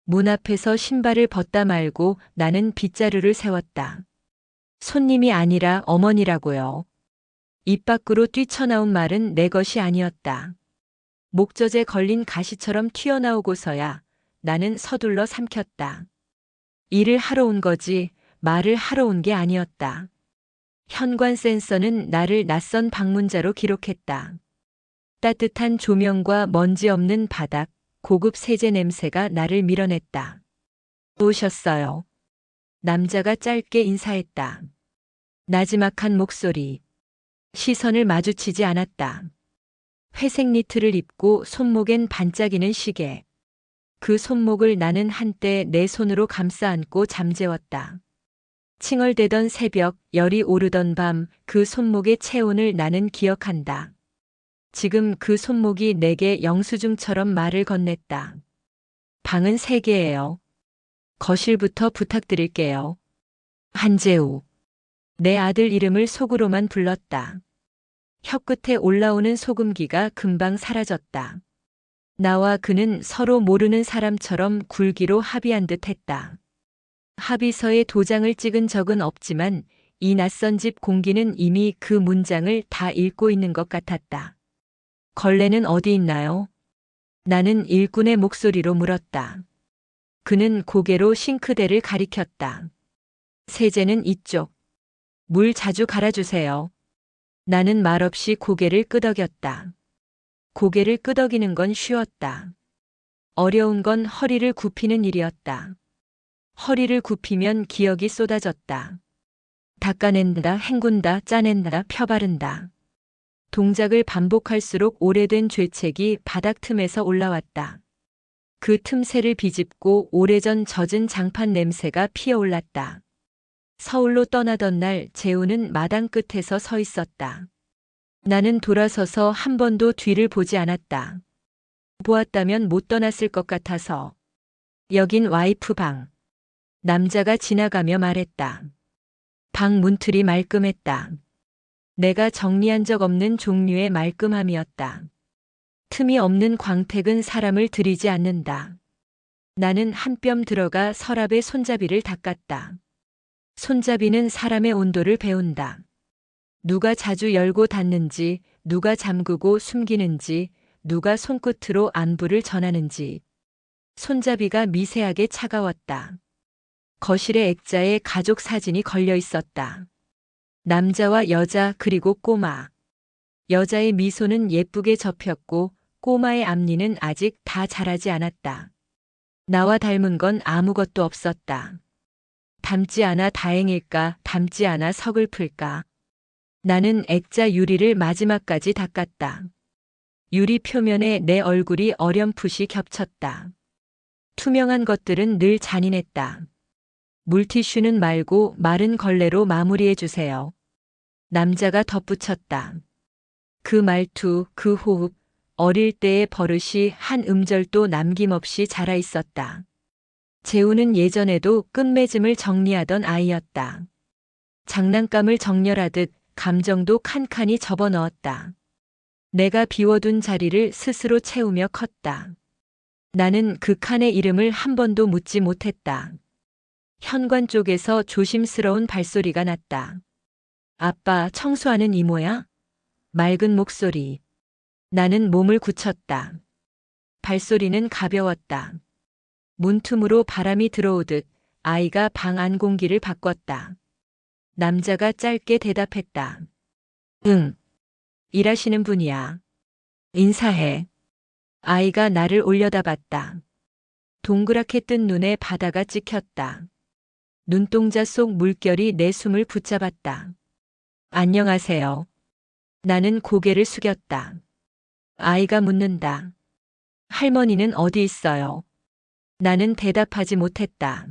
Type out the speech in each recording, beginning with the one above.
문 앞에서 신발을 벗다 말고 나는 빗자루를 세웠다. 손님이 아니라 어머니라고요. 입 밖으로 뛰쳐나온 말은 내 것이 아니었다. 목젖에 걸린 가시처럼 튀어나오고서야 나는 서둘러 삼켰다. 일을 하러 온 거지 말을 하러 온 게 아니었다. 현관 센서는 나를 낯선 방문자로 기록했다. 따뜻한 조명과 먼지 없는 바닥, 고급 세제 냄새가 나를 밀어냈다. 오셨어요. 남자가 짧게 인사했다. 나지막한 목소리. 시선을 마주치지 않았다. 회색 니트를 입고 손목엔 반짝이는 시계. 그 손목을 나는 한때 내 손으로 감싸 안고 잠재웠다. 칭얼대던 새벽, 열이 오르던 밤, 그 손목의 체온을 나는 기억한다. 지금 그 손목이 내게 영수증처럼 말을 건넸다. 방은 3개예요. 거실부터 부탁드릴게요. 한재우. 내 아들 이름을 속으로만 불렀다. 혀끝에 올라오는 소금기가 금방 사라졌다. 나와 그는 서로 모르는 사람처럼 굴기로 합의한 듯 했다. 합의서에 도장을 찍은 적은 없지만 이 낯선 집 공기는 이미 그 문장을 다 읽고 있는 것 같았다. 걸레는 어디 있나요? 나는 일꾼의 목소리로 물었다. 그는 고개로 싱크대를 가리켰다. 세제는 이쪽. 물 자주 갈아주세요. 나는 말없이 고개를 끄덕였다. 고개를 끄덕이는 건 쉬웠다. 어려운 건 허리를 굽히는 일이었다. 허리를 굽히면 기억이 쏟아졌다. 닦아낸다, 헹군다, 짜낸다, 펴바른다. 동작을 반복할수록 오래된 죄책이 바닥 틈에서 올라왔다. 그 틈새를 비집고 오래전 젖은 장판 냄새가 피어올랐다. 서울로 떠나던 날 재우는 마당 끝에서 서 있었다. 나는 돌아서서 한 번도 뒤를 보지 않았다. 보았다면 못 떠났을 것 같아서. 여긴 와이프 방. 남자가 지나가며 말했다. 방 문틀이 말끔했다. 내가 정리한 적 없는 종류의 말끔함이었다. 틈이 없는 광택은 사람을 들이지 않는다. 나는 한 뼘 들어가 서랍에 손잡이를 닦았다. 손잡이는 사람의 온도를 배운다. 누가 자주 열고 닫는지, 누가 잠그고 숨기는지, 누가 손끝으로 안부를 전하는지. 손잡이가 미세하게 차가웠다. 거실의 액자에 가족 사진이 걸려 있었다. 남자와 여자 그리고 꼬마. 여자의 미소는 예쁘게 접혔고 꼬마의 앞니는 아직 다 자라지 않았다. 나와 닮은 건 아무것도 없었다. 닮지 않아 다행일까, 닮지 않아 서글플까. 나는 액자 유리를 마지막까지 닦았다. 유리 표면에 내 얼굴이 어렴풋이 겹쳤다. 투명한 것들은 늘 잔인했다. 물티슈는 말고 마른 걸레로 마무리해 주세요. 남자가 덧붙였다. 그 말투, 그 호흡, 어릴 때의 버릇이 한 음절도 남김없이 자라 있었다. 재우는 예전에도 끝맺음을 정리하던 아이였다. 장난감을 정렬하듯 감정도 칸칸이 접어넣었다. 내가 비워둔 자리를 스스로 채우며 컸다. 나는 그 칸의 이름을 한 번도 묻지 못했다. 현관 쪽에서 조심스러운 발소리가 났다. 아빠, 청소하는 이모야? 맑은 목소리. 나는 몸을 굳혔다. 발소리는 가벼웠다. 문틈으로 바람이 들어오듯 아이가 방 안 공기를 바꿨다. 남자가 짧게 대답했다. 응. 일하시는 분이야. 인사해. 아이가 나를 올려다봤다. 동그랗게 뜬 눈에 바다가 찍혔다. 눈동자 속 물결이 내 숨을 붙잡았다. 안녕하세요. 나는 고개를 숙였다. 아이가 묻는다. 할머니는 어디 있어요? 나는 대답하지 못했다.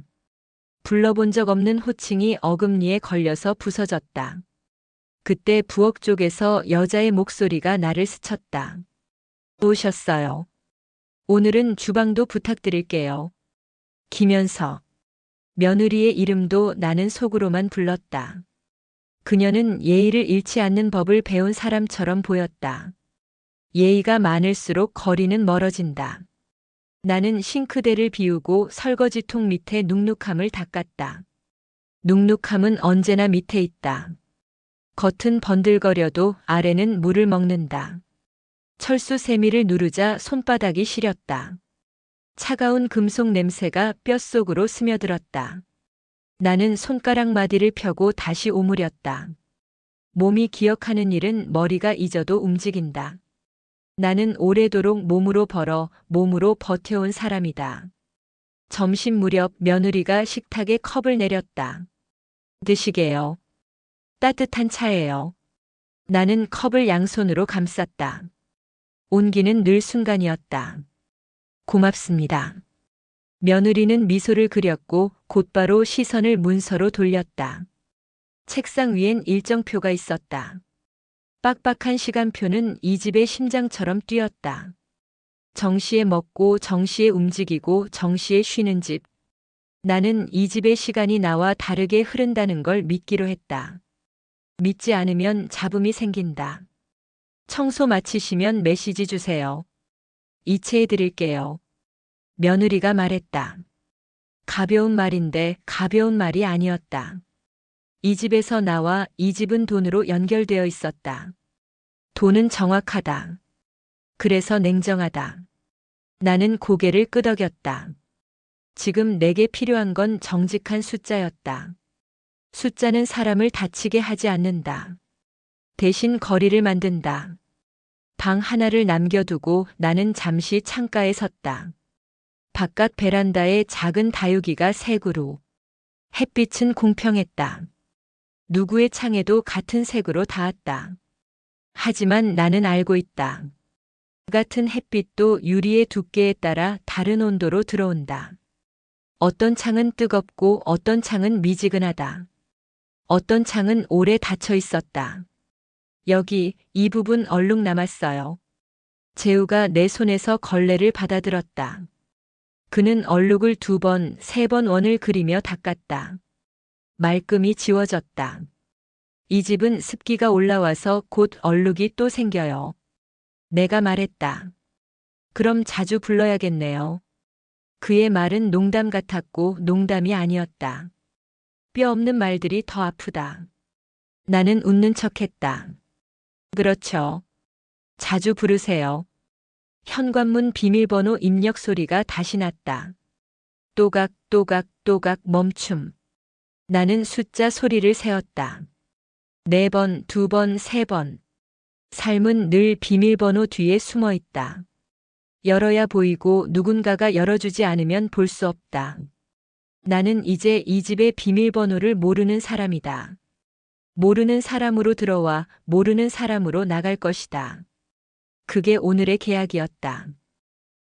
불러본 적 없는 호칭이 어금니에 걸려서 부서졌다. 그때 부엌 쪽에서 여자의 목소리가 나를 스쳤다. 오셨어요. 오늘은 주방도 부탁드릴게요. 김연서. 며느리의 이름도 나는 속으로만 불렀다. 그녀는 예의를 잃지 않는 법을 배운 사람처럼 보였다. 예의가 많을수록 거리는 멀어진다. 나는 싱크대를 비우고 설거지통 밑에 눅눅함을 닦았다. 눅눅함은 언제나 밑에 있다. 겉은 번들거려도 아래는 물을 먹는다. 철수 세미를 누르자 손바닥이 시렸다. 차가운 금속 냄새가 뼛속으로 스며들었다. 나는 손가락 마디를 펴고 다시 오므렸다. 몸이 기억하는 일은 머리가 잊어도 움직인다. 나는 오래도록 몸으로 벌어 몸으로 버텨온 사람이다. 점심 무렵 며느리가 식탁에 컵을 내렸다. 드시게요. 따뜻한 차예요. 나는 컵을 양손으로 감쌌다. 온기는 늘 순간이었다. 고맙습니다. 며느리는 미소를 그렸고 곧바로 시선을 문서로 돌렸다. 책상 위엔 일정표가 있었다. 빡빡한 시간표는 이 집의 심장처럼 뛰었다. 정시에 먹고 정시에 움직이고 정시에 쉬는 집. 나는 이 집의 시간이 나와 다르게 흐른다는 걸 믿기로 했다. 믿지 않으면 잡음이 생긴다. 청소 마치시면 메시지 주세요. 이체해 드릴게요. 며느리가 말했다. 가벼운 말인데 가벼운 말이 아니었다. 이 집에서 나와 이 집은 돈으로 연결되어 있었다. 돈은 정확하다. 그래서 냉정하다. 나는 고개를 끄덕였다. 지금 내게 필요한 건 정직한 숫자였다. 숫자는 사람을 다치게 하지 않는다. 대신 거리를 만든다. 방 하나를 남겨두고 나는 잠시 창가에 섰다. 바깥 베란다에 작은 다육이가 새 그루. 햇빛은 공평했다. 누구의 창에도 같은 색으로 닿았다. 하지만 나는 알고 있다. 같은 햇빛도 유리의 두께에 따라 다른 온도로 들어온다. 어떤 창은 뜨겁고 어떤 창은 미지근하다. 어떤 창은 오래 닫혀 있었다. 여기 이 부분 얼룩 남았어요. 재우가 내 손에서 걸레를 받아들었다. 그는 얼룩을 2번, 3번 원을 그리며 닦았다. 말끔히 지워졌다. 이 집은 습기가 올라와서 곧 얼룩이 또 생겨요. 내가 말했다. 그럼 자주 불러야겠네요. 그의 말은 농담 같았고 농담이 아니었다. 뼈 없는 말들이 더 아프다. 나는 웃는 척했다. 그렇죠. 자주 부르세요. 현관문 비밀번호 입력 소리가 다시 났다. 또각 또각 또각 멈춤. 나는 숫자 소리를 세었다. 4번, 2번, 3번. 삶은 늘 비밀번호 뒤에 숨어 있다. 열어야 보이고 누군가가 열어주지 않으면 볼 수 없다. 나는 이제 이 집의 비밀번호를 모르는 사람이다. 모르는 사람으로 들어와 모르는 사람으로 나갈 것이다. 그게 오늘의 계약이었다.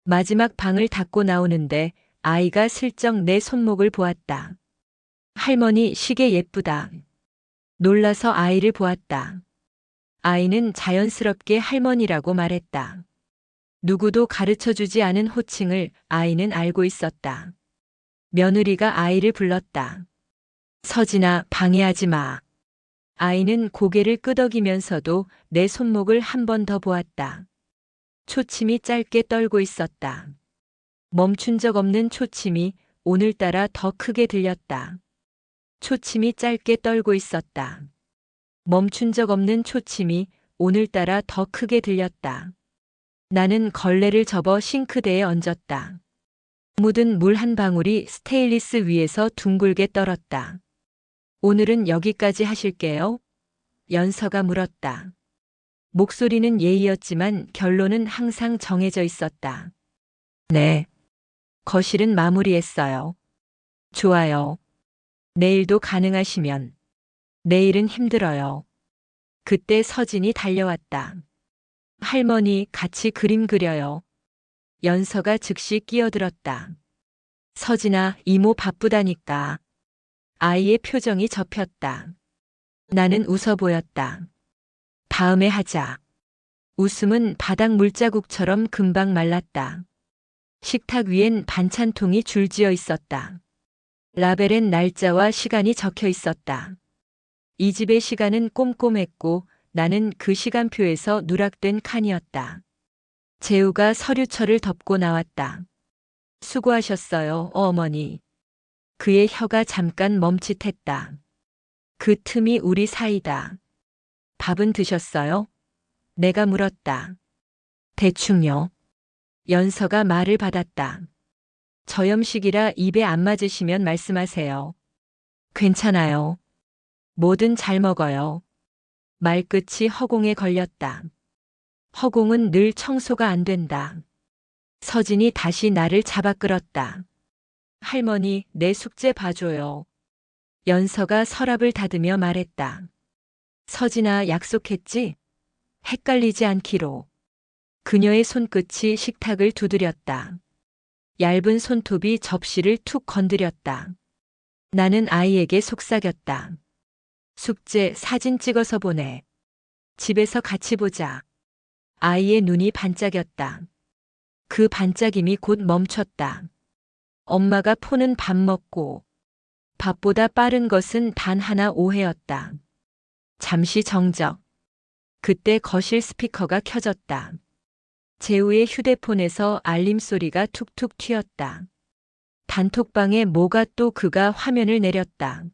마지막 방을 닫고 나오는데 아이가 슬쩍 내 손목을 보았다. 할머니 시계 예쁘다. 놀라서 아이를 보았다. 아이는 자연스럽게 할머니라고 말했다. 누구도 가르쳐주지 않은 호칭을 아이는 알고 있었다. 며느리가 아이를 불렀다. 서진아, 방해하지 마. 아이는 고개를 끄덕이면서도 내 손목을 한 번 더 보았다. 초침이 짧게 떨고 있었다. 멈춘 적 없는 초침이 오늘따라 더 크게 들렸다. 초침이 짧게 떨고 있었다. 멈춘 적 없는 초침이 오늘따라 더 크게 들렸다. 나는 걸레를 접어 싱크대에 얹었다. 묻은 물 한 방울이 스테인리스 위에서 둥글게 떨었다. 오늘은 여기까지 하실게요. 연서가 물었다. 목소리는 예의였지만 결론은 항상 정해져 있었다. 네. 거실은 마무리했어요. 좋아요. 내일도 가능하시면. 내일은 힘들어요. 그때 서진이 달려왔다. 할머니 같이 그림 그려요. 연서가 즉시 끼어들었다. 서진아, 이모 바쁘다니까. 아이의 표정이 접혔다. 나는 웃어 보였다. 다음에 하자. 웃음은 바닥 물자국처럼 금방 말랐다. 식탁 위엔 반찬통이 줄지어 있었다. 라벨엔 날짜와 시간이 적혀 있었다. 이 집의 시간은 꼼꼼했고 나는 그 시간표에서 누락된 칸이었다. 재우가 서류철을 덮고 나왔다. 수고하셨어요, 어머니. 그의 혀가 잠깐 멈칫했다. 그 틈이 우리 사이다. 밥은 드셨어요? 내가 물었다. 대충요. 연서가 말을 받았다. 저염식이라 입에 안 맞으시면 말씀하세요. 괜찮아요. 뭐든 잘 먹어요. 말끝이 허공에 걸렸다. 허공은 늘 청소가 안 된다. 서진이 다시 나를 잡아 끌었다. 할머니, 내 숙제 봐줘요. 연서가 서랍을 닫으며 말했다. 서진아, 약속했지? 헷갈리지 않기로. 그녀의 손끝이 식탁을 두드렸다. 얇은 손톱이 접시를 툭 건드렸다. 나는 아이에게 속삭였다. 숙제 사진 찍어서 보내. 집에서 같이 보자. 아이의 눈이 반짝였다. 그 반짝임이 곧 멈췄다. 엄마가 포는 밥 먹고 밥보다 빠른 것은 단 하나 오해였다. 잠시 정적. 그때 거실 스피커가 켜졌다. 재우의 휴대폰에서 알림 소리가 툭툭 튀었다. 단톡방에 뭐가 또 그가 화면을 내렸다.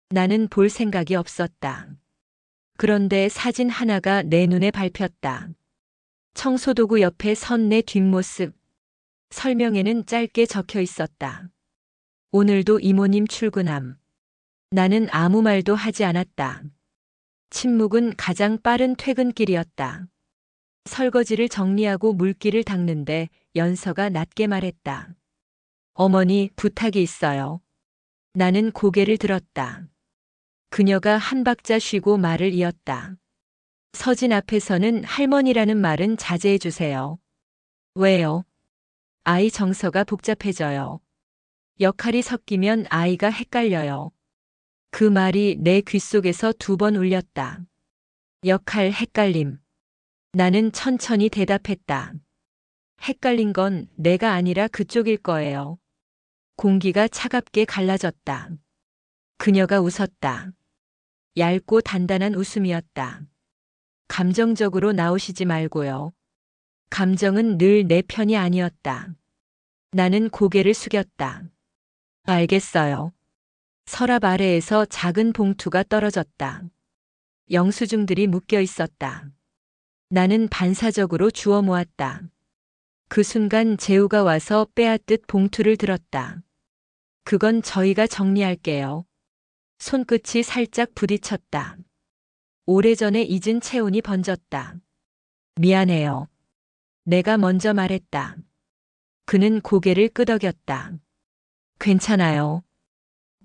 나는 볼 생각이 없었다. 그런데 사진 하나가 내 눈에 밟혔다. 청소도구 옆에 선 내 뒷모습. 설명에는 짧게 적혀 있었다. 오늘도 이모님 출근함. 나는 아무 말도 하지 않았다. 침묵은 가장 빠른 퇴근길이었다. 설거지를 정리하고 물기를 닦는데 연서가 낮게 말했다. 어머니, 부탁이 있어요. 나는 고개를 들었다. 그녀가 한 박자 쉬고 말을 이었다. 서진 앞에서는 할머니라는 말은 자제해 주세요. 왜요? 아이 정서가 복잡해져요. 역할이 섞이면 아이가 헷갈려요. 그 말이 내 귓속에서 2번 울렸다. 역할 헷갈림. 나는 천천히 대답했다. 헷갈린 건 내가 아니라 그쪽일 거예요. 공기가 차갑게 갈라졌다. 그녀가 웃었다. 얇고 단단한 웃음이었다. 감정적으로 나오시지 말고요. 감정은 늘 내 편이 아니었다. 나는 고개를 숙였다. 알겠어요. 서랍 아래에서 작은 봉투가 떨어졌다. 영수증들이 묶여 있었다. 나는 반사적으로 주워 모았다. 그 순간 재우가 와서 빼앗듯 봉투를 들었다. 그건 저희가 정리할게요. 손끝이 살짝 부딪혔다. 오래전에 잊은 체온이 번졌다. 미안해요. 내가 먼저 말했다. 그는 고개를 끄덕였다. 괜찮아요.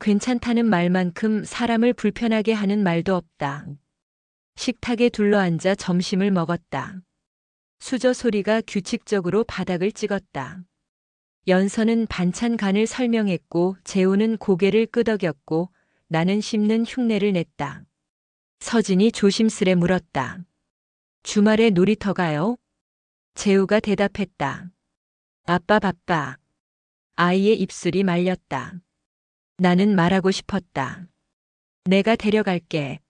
괜찮다는 말만큼 사람을 불편하게 하는 말도 없다. 식탁에 둘러앉아 점심을 먹었다. 수저 소리가 규칙적으로 바닥을 찍었다. 연서는 반찬 간을 설명했고 재우는 고개를 끄덕였고 나는 씹는 흉내를 냈다. 서진이 조심스레 물었다. 주말에 놀이터 가요? 재우가 대답했다. 아빠 바빠. 아이의 입술이 말렸다. 나는 말하고 싶었다. 내가 데려갈게.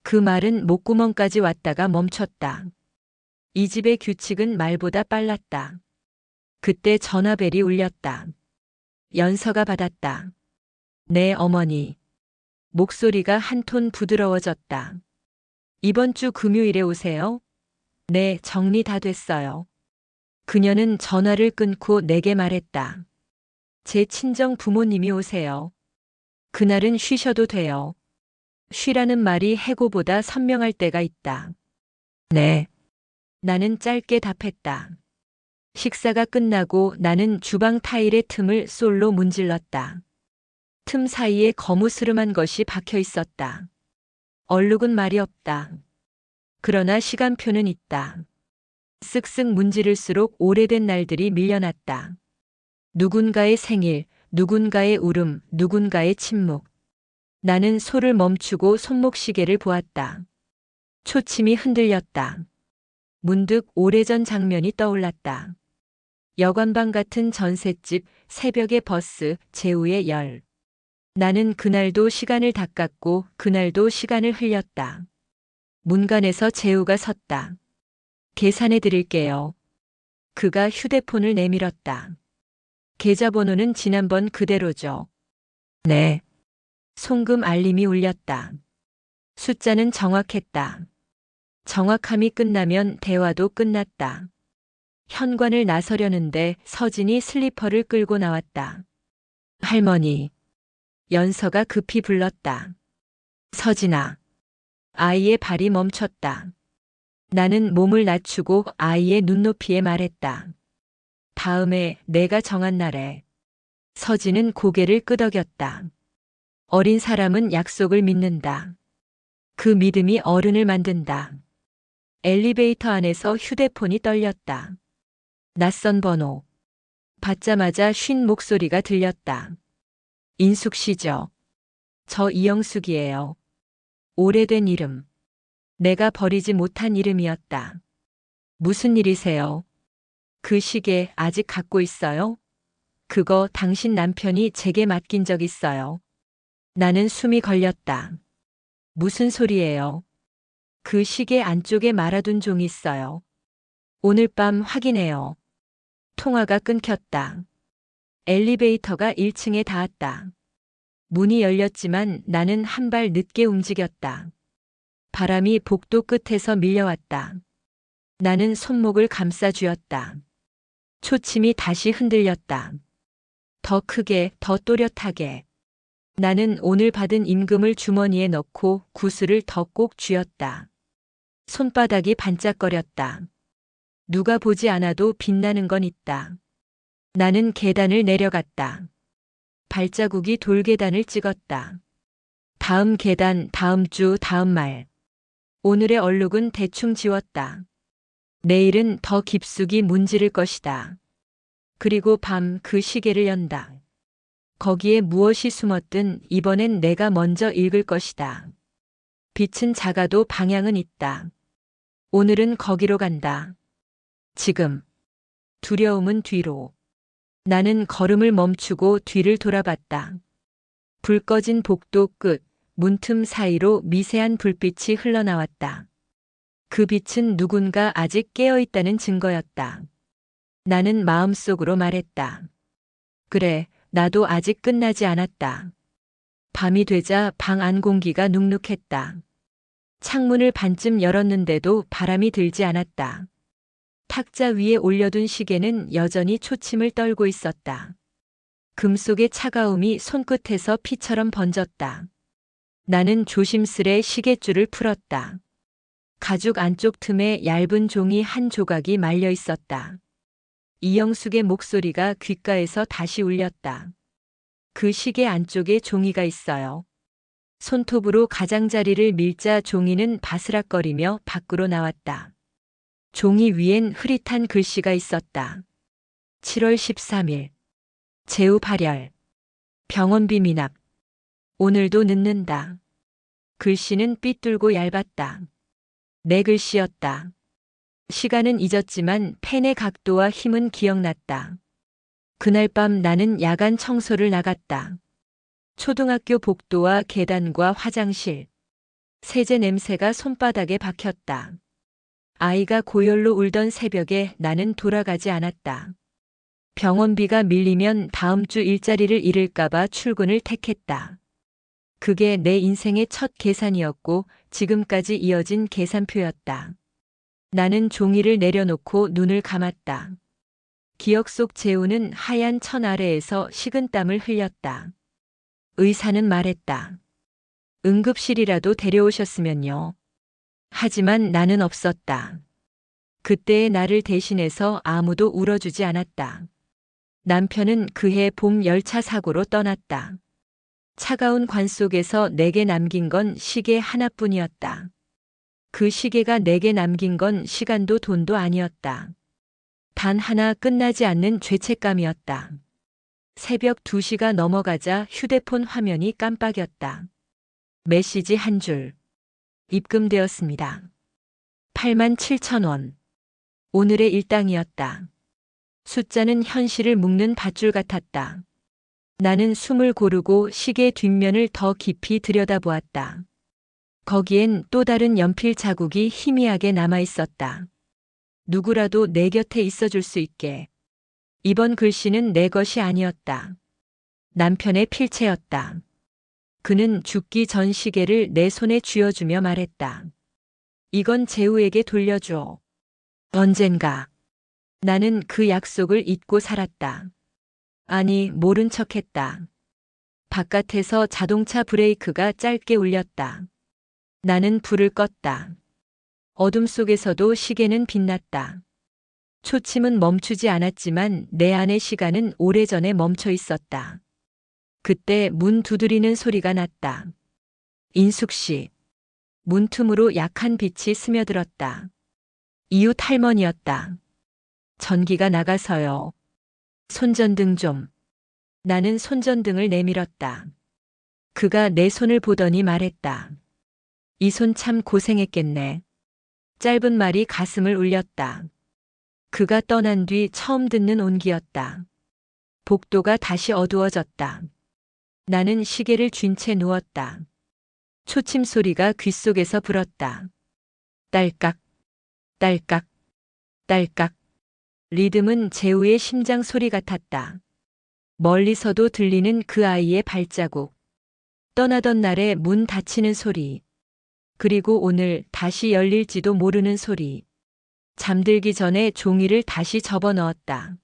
그 말은 목구멍까지 왔다가 멈췄다. 이 집의 규칙은 말보다 빨랐다. 그때 전화벨이 울렸다. 연서가 받았다. 네, 어머니. 목소리가 한 톤 부드러워졌다. 이번 주 금요일에 오세요? 네, 정리 다 됐어요. 그녀는 전화를 끊고 내게 말했다. 제 친정 부모님이 오세요. 그날은 쉬셔도 돼요. 쉬라는 말이 해고보다 선명할 때가 있다. 네. 나는 짧게 답했다. 식사가 끝나고 나는 주방 타일의 틈을 솔로 문질렀다. 틈 사이에 거무스름한 것이 박혀 있었다. 얼룩은 말이 없다. 그러나 시간표는 있다. 쓱쓱 문지를수록 오래된 날들이 밀려났다. 누군가의 생일, 누군가의 울음, 누군가의 침묵. 나는 소를 멈추고 손목시계를 보았다. 초침이 흔들렸다. 문득 오래전 장면이 떠올랐다. 여관방 같은 전셋집, 새벽의 버스, 재우의 열. 나는 그날도 시간을 닦았고 그날도 시간을 흘렸다. 문간에서 재우가 섰다. 계산해 드릴게요. 그가 휴대폰을 내밀었다. 계좌번호는 지난번 그대로죠. 네. 송금 알림이 울렸다. 숫자는 정확했다. 정확함이 끝나면 대화도 끝났다. 현관을 나서려는데 서진이 슬리퍼를 끌고 나왔다. 할머니. 연서가 급히 불렀다. 서진아. 아이의 발이 멈췄다. 나는 몸을 낮추고 아이의 눈높이에 말했다. 다음에 내가 정한 날에. 서진은 고개를 끄덕였다. 어린 사람은 약속을 믿는다. 그 믿음이 어른을 만든다. 엘리베이터 안에서 휴대폰이 떨렸다. 낯선 번호. 받자마자 쉰 목소리가 들렸다. 인숙 씨죠? 저 이영숙이에요. 오래된 이름. 내가 버리지 못한 이름이었다. 무슨 일이세요? 그 시계 아직 갖고 있어요? 그거 당신 남편이 제게 맡긴 적 있어요. 나는 숨이 걸렸다. 무슨 소리예요? 그 시계 안쪽에 말아둔 종이 있어요. 오늘 밤 확인해요. 통화가 끊겼다. 엘리베이터가 1층에 닿았다. 문이 열렸지만 나는 한 발 늦게 움직였다. 바람이 복도 끝에서 밀려왔다. 나는 손목을 감싸 쥐었다. 초침이 다시 흔들렸다. 더 크게, 더 또렷하게. 나는 오늘 받은 임금을 주머니에 넣고 구슬을 더 꼭 쥐었다. 손바닥이 반짝거렸다. 누가 보지 않아도 빛나는 건 있다. 나는 계단을 내려갔다. 발자국이 돌계단을 찍었다. 다음 계단, 다음 주, 다음 말. 오늘의 얼룩은 대충 지웠다. 내일은 더 깊숙이 문지를 것이다. 그리고 밤 그 시계를 연다. 거기에 무엇이 숨었든 이번엔 내가 먼저 읽을 것이다. 빛은 작아도 방향은 있다. 오늘은 거기로 간다. 지금. 두려움은 뒤로. 나는 걸음을 멈추고 뒤를 돌아봤다. 불 꺼진 복도 끝, 문틈 사이로 미세한 불빛이 흘러나왔다. 그 빛은 누군가 아직 깨어있다는 증거였다. 나는 마음속으로 말했다. 그래, 나도 아직 끝나지 않았다. 밤이 되자 방 안 공기가 눅눅했다. 창문을 반쯤 열었는데도 바람이 들지 않았다. 탁자 위에 올려둔 시계는 여전히 초침을 떨고 있었다. 금속의 차가움이 손끝에서 피처럼 번졌다. 나는 조심스레 시계줄을 풀었다. 가죽 안쪽 틈에 얇은 종이 한 조각이 말려 있었다. 이영숙의 목소리가 귓가에서 다시 울렸다. 그 시계 안쪽에 종이가 있어요. 손톱으로 가장자리를 밀자 종이는 바스락거리며 밖으로 나왔다. 종이 위엔 흐릿한 글씨가 있었다. 7월 13일. 제우 발열. 병원비 미납. 오늘도 늦는다. 글씨는 삐뚤고 얇았다. 내 글씨였다. 시간은 잊었지만 펜의 각도와 힘은 기억났다. 그날 밤 나는 야간 청소를 나갔다. 초등학교 복도와 계단과 화장실. 세제 냄새가 손바닥에 박혔다. 아이가 고열로 울던 새벽에 나는 돌아가지 않았다. 병원비가 밀리면 다음 주 일자리를 잃을까봐 출근을 택했다. 그게 내 인생의 첫 계산이었고 지금까지 이어진 계산표였다. 나는 종이를 내려놓고 눈을 감았다. 기억 속 재우는 하얀 천 아래에서 식은땀을 흘렸다. 의사는 말했다. 응급실이라도 데려오셨으면요. 하지만 나는 없었다. 그때의 나를 대신해서 아무도 울어주지 않았다. 남편은 그해 봄 열차 사고로 떠났다. 차가운 관 속에서 내게 남긴 건 시계 하나뿐이었다. 그 시계가 내게 남긴 건 시간도 돈도 아니었다. 단 하나 끝나지 않는 죄책감이었다. 새벽 2시가 넘어가자 휴대폰 화면이 깜빡였다. 메시지 한 줄. 입금되었습니다. 87,000원. 오늘의 일당이었다. 숫자는 현실을 묶는 밧줄 같았다. 나는 숨을 고르고 시계 뒷면을 더 깊이 들여다보았다. 거기엔 또 다른 연필 자국이 희미하게 남아 있었다. 누구라도 내 곁에 있어줄 수 있게. 이번 글씨는 내 것이 아니었다. 남편의 필체였다. 그는 죽기 전 시계를 내 손에 쥐어주며 말했다. 이건 재우에게 돌려줘. 언젠가. 나는 그 약속을 잊고 살았다. 아니, 모른 척했다. 바깥에서 자동차 브레이크가 짧게 울렸다. 나는 불을 껐다. 어둠 속에서도 시계는 빛났다. 초침은 멈추지 않았지만 내 안의 시간은 오래전에 멈춰 있었다. 그때 문 두드리는 소리가 났다. 인숙 씨. 문틈으로 약한 빛이 스며들었다. 이웃 할머니였다. 전기가 나가서요. 손전등 좀. 나는 손전등을 내밀었다. 그가 내 손을 보더니 말했다. 이 손 참 고생했겠네. 짧은 말이 가슴을 울렸다. 그가 떠난 뒤 처음 듣는 온기였다. 복도가 다시 어두워졌다. 나는 시계를 쥔 채 누웠다. 초침 소리가 귓속에서 불었다. 딸깍, 딸깍, 딸깍. 리듬은 재우의 심장 소리 같았다. 멀리서도 들리는 그 아이의 발자국. 떠나던 날에 문 닫히는 소리. 그리고 오늘 다시 열릴지도 모르는 소리. 잠들기 전에 종이를 다시 접어 넣었다.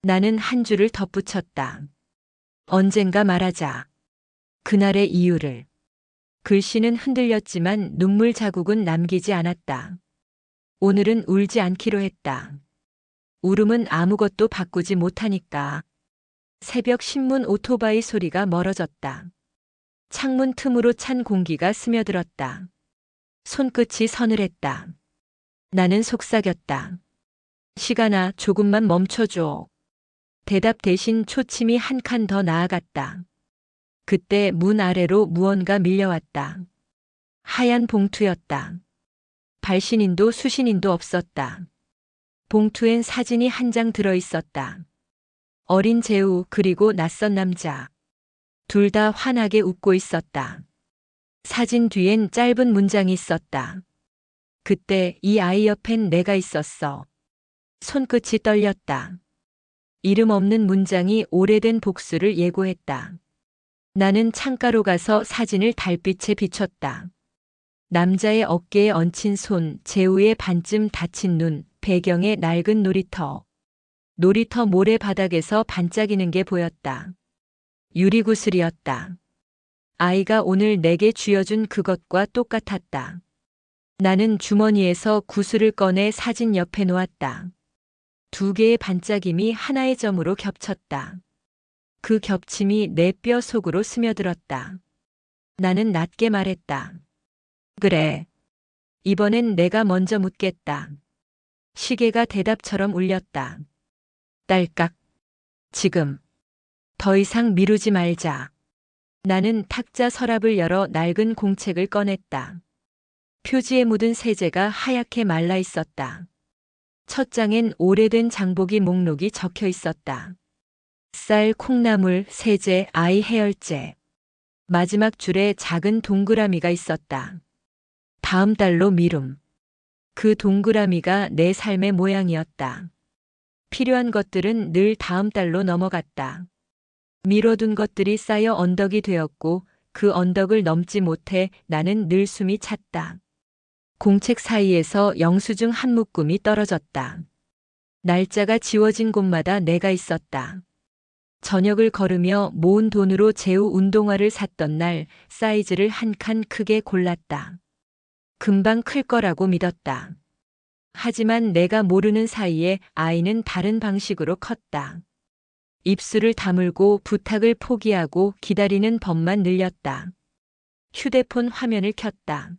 나는 한 줄을 덧붙였다. 언젠가 말하자. 그날의 이유를. 글씨는 흔들렸지만 눈물 자국은 남기지 않았다. 오늘은 울지 않기로 했다. 울음은 아무것도 바꾸지 못하니까. 새벽 신문 오토바이 소리가 멀어졌다. 창문 틈으로 찬 공기가 스며들었다. 손끝이 서늘했다. 나는 속삭였다. 시간아, 조금만 멈춰줘. 대답 대신 초침이 한 칸 더 나아갔다. 그때 문 아래로 무언가 밀려왔다. 하얀 봉투였다. 발신인도 수신인도 없었다. 봉투엔 사진이 한 장 들어있었다. 어린 재우 그리고 낯선 남자. 둘 다 환하게 웃고 있었다. 사진 뒤엔 짧은 문장이 있었다. 그때 이 아이 옆엔 내가 있었어. 손끝이 떨렸다. 이름 없는 문장이 오래된 복수를 예고했다. 나는 창가로 가서 사진을 달빛에 비췄다. 남자의 어깨에 얹힌 손, 재우의 반쯤 닫힌 눈, 배경에 낡은 놀이터. 놀이터 모래바닥에서 반짝이는 게 보였다. 유리구슬이었다. 아이가 오늘 내게 쥐어준 그것과 똑같았다. 나는 주머니에서 구슬을 꺼내 사진 옆에 놓았다. 두 개의 반짝임이 하나의 점으로 겹쳤다. 그 겹침이 내 뼈 속으로 스며들었다. 나는 낮게 말했다. 그래. 이번엔 내가 먼저 묻겠다. 시계가 대답처럼 울렸다. 딸깍. 지금. 더 이상 미루지 말자. 나는 탁자 서랍을 열어 낡은 공책을 꺼냈다. 표지에 묻은 세제가 하얗게 말라 있었다. 첫 장엔 오래된 장보기 목록이 적혀 있었다. 쌀, 콩나물, 세제, 아이 해열제. 마지막 줄에 작은 동그라미가 있었다. 다음 달로 미룸. 그 동그라미가 내 삶의 모양이었다. 필요한 것들은 늘 다음 달로 넘어갔다. 미뤄둔 것들이 쌓여 언덕이 되었고 그 언덕을 넘지 못해 나는 늘 숨이 찼다. 공책 사이에서 영수증 한 묶음이 떨어졌다. 날짜가 지워진 곳마다 내가 있었다. 저녁을 걸으며 모은 돈으로 재우 운동화를 샀던 날 사이즈를 한 칸 크게 골랐다. 금방 클 거라고 믿었다. 하지만 내가 모르는 사이에 아이는 다른 방식으로 컸다. 입술을 다물고 부탁을 포기하고 기다리는 법만 늘렸다. 휴대폰 화면을 켰다.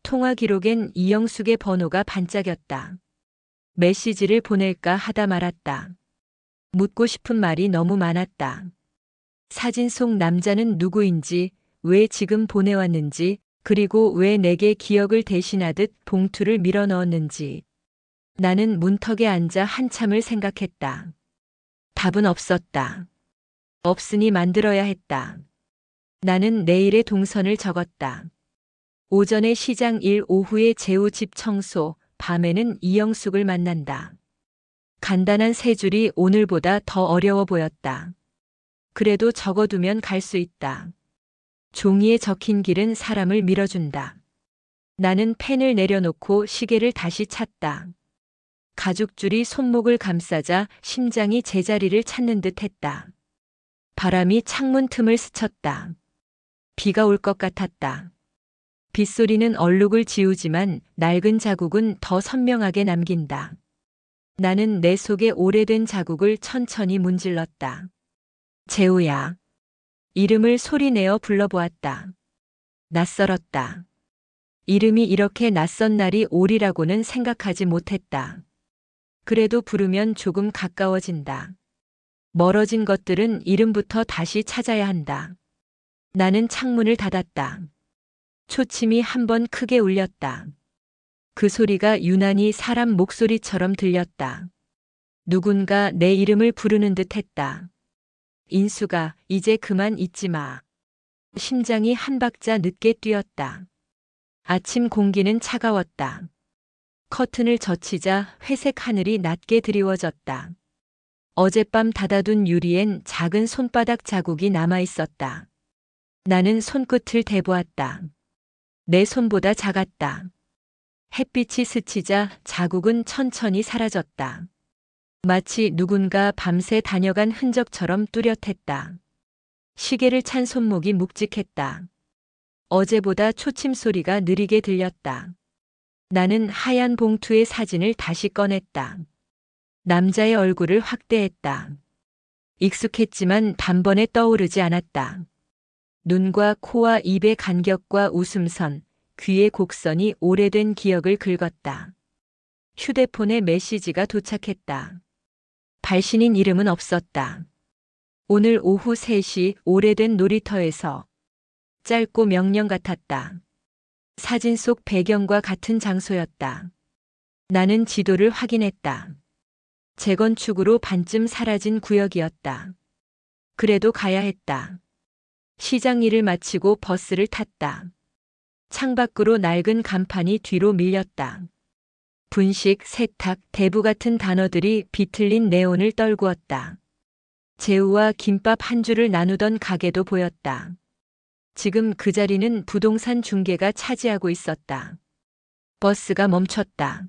통화 기록엔 이영숙의 번호가 반짝였다. 메시지를 보낼까 하다 말았다. 묻고 싶은 말이 너무 많았다. 사진 속 남자는 누구인지, 왜 지금 보내왔는지, 그리고 왜 내게 기억을 대신하듯 봉투를 밀어 넣었는지. 나는 문턱에 앉아 한참을 생각했다. 답은 없었다. 없으니 만들어야 했다. 나는 내일의 동선을 적었다. 오전에 시장 일, 오후에 재우 집 청소, 밤에는 이영숙을 만난다. 간단한 세 줄이 오늘보다 더 어려워 보였다. 그래도 적어두면 갈 수 있다. 종이에 적힌 길은 사람을 밀어준다. 나는 펜을 내려놓고 시계를 다시 찼다. 가죽줄이 손목을 감싸자 심장이 제자리를 찾는 듯 했다. 바람이 창문 틈을 스쳤다. 비가 올 것 같았다. 빗소리는 얼룩을 지우지만 낡은 자국은 더 선명하게 남긴다. 나는 내 속에 오래된 자국을 천천히 문질렀다. 재우야. 이름을 소리내어 불러보았다. 낯설었다. 이름이 이렇게 낯선 날이 오리라고는 생각하지 못했다. 그래도 부르면 조금 가까워진다. 멀어진 것들은 이름부터 다시 찾아야 한다. 나는 창문을 닫았다. 초침이 한 번 크게 울렸다. 그 소리가 유난히 사람 목소리처럼 들렸다. 누군가 내 이름을 부르는 듯 했다. 인수가, 이제 그만 잊지 마. 심장이 한 박자 늦게 뛰었다. 아침 공기는 차가웠다. 커튼을 젖히자 회색 하늘이 낮게 드리워졌다. 어젯밤 닫아둔 유리엔 작은 손바닥 자국이 남아 있었다. 나는 손끝을 대보았다. 내 손보다 작았다. 햇빛이 스치자 자국은 천천히 사라졌다. 마치 누군가 밤새 다녀간 흔적처럼 뚜렷했다. 시계를 찬 손목이 묵직했다. 어제보다 초침 소리가 느리게 들렸다. 나는 하얀 봉투의 사진을 다시 꺼냈다. 남자의 얼굴을 확대했다. 익숙했지만 단번에 떠오르지 않았다. 눈과 코와 입의 간격과 웃음선, 귀의 곡선이 오래된 기억을 긁었다. 휴대폰에 메시지가 도착했다. 발신인 이름은 없었다. 오늘 오후 3시 오래된 놀이터에서. 짧고 명령 같았다. 사진 속 배경과 같은 장소였다. 나는 지도를 확인했다. 재건축으로 반쯤 사라진 구역이었다. 그래도 가야 했다. 시장 일을 마치고 버스를 탔다. 창밖으로 낡은 간판이 뒤로 밀렸다. 분식, 세탁, 대부 같은 단어들이 비틀린 네온을 떨구었다. 제우와 김밥 한 줄을 나누던 가게도 보였다. 지금 그 자리는 부동산 중개가 차지하고 있었다. 버스가 멈췄다.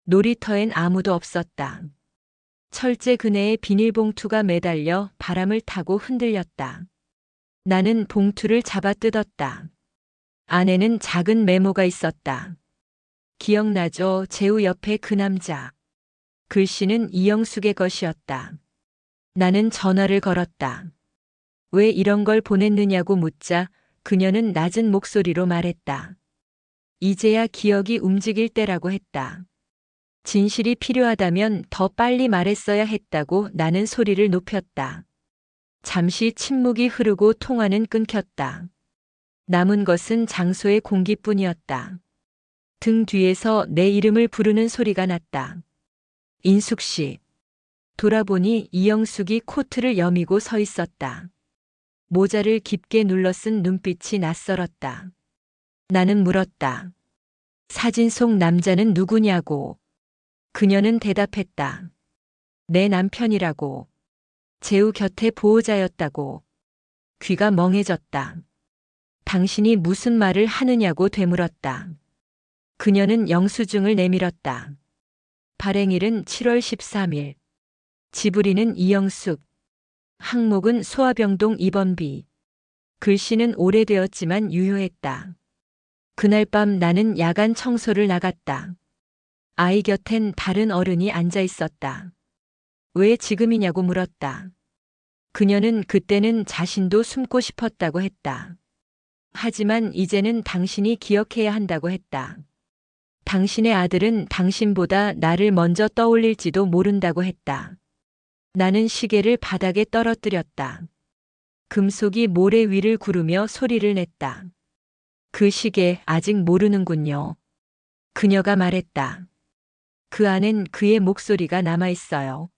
놀이터엔 아무도 없었다. 철제 그네에 비닐봉투가 매달려 바람을 타고 흔들렸다. 나는 봉투를 잡아 뜯었다. 안에는 작은 메모가 있었다. 기억나죠? 제우 옆에 그 남자. 글씨는 이영숙의 것이었다. 나는 전화를 걸었다. 왜 이런 걸 보냈느냐고 묻자 그녀는 낮은 목소리로 말했다. 이제야 기억이 움직일 때라고 했다. 진실이 필요하다면 더 빨리 말했어야 했다고 나는 소리를 높였다. 잠시 침묵이 흐르고 통화는 끊겼다. 남은 것은 장소의 공기뿐이었다. 등 뒤에서 내 이름을 부르는 소리가 났다. 인숙 씨. 돌아보니 이영숙이 코트를 여미고 서 있었다. 모자를 깊게 눌러 쓴 눈빛이 낯설었다. 나는 물었다. 사진 속 남자는 누구냐고. 그녀는 대답했다. 내 남편이라고. 제우 곁에 보호자였다고. 귀가 멍해졌다. 당신이 무슨 말을 하느냐고 되물었다. 그녀는 영수증을 내밀었다. 발행일은 7월 13일. 지불인은 이영숙. 항목은 소아병동 입원비. 글씨는 오래되었지만 유효했다. 그날 밤 나는 야간 청소를 나갔다. 아이 곁엔 다른 어른이 앉아 있었다. 왜 지금이냐고 물었다. 그녀는 그때는 자신도 숨고 싶었다고 했다. 하지만 이제는 당신이 기억해야 한다고 했다. 당신의 아들은 당신보다 나를 먼저 떠올릴지도 모른다고 했다. 나는 시계를 바닥에 떨어뜨렸다. 금속이 모래 위를 구르며 소리를 냈다. 그 시계 아직 모르는군요. 그녀가 말했다. 그 안엔 그의 목소리가 남아 있어요.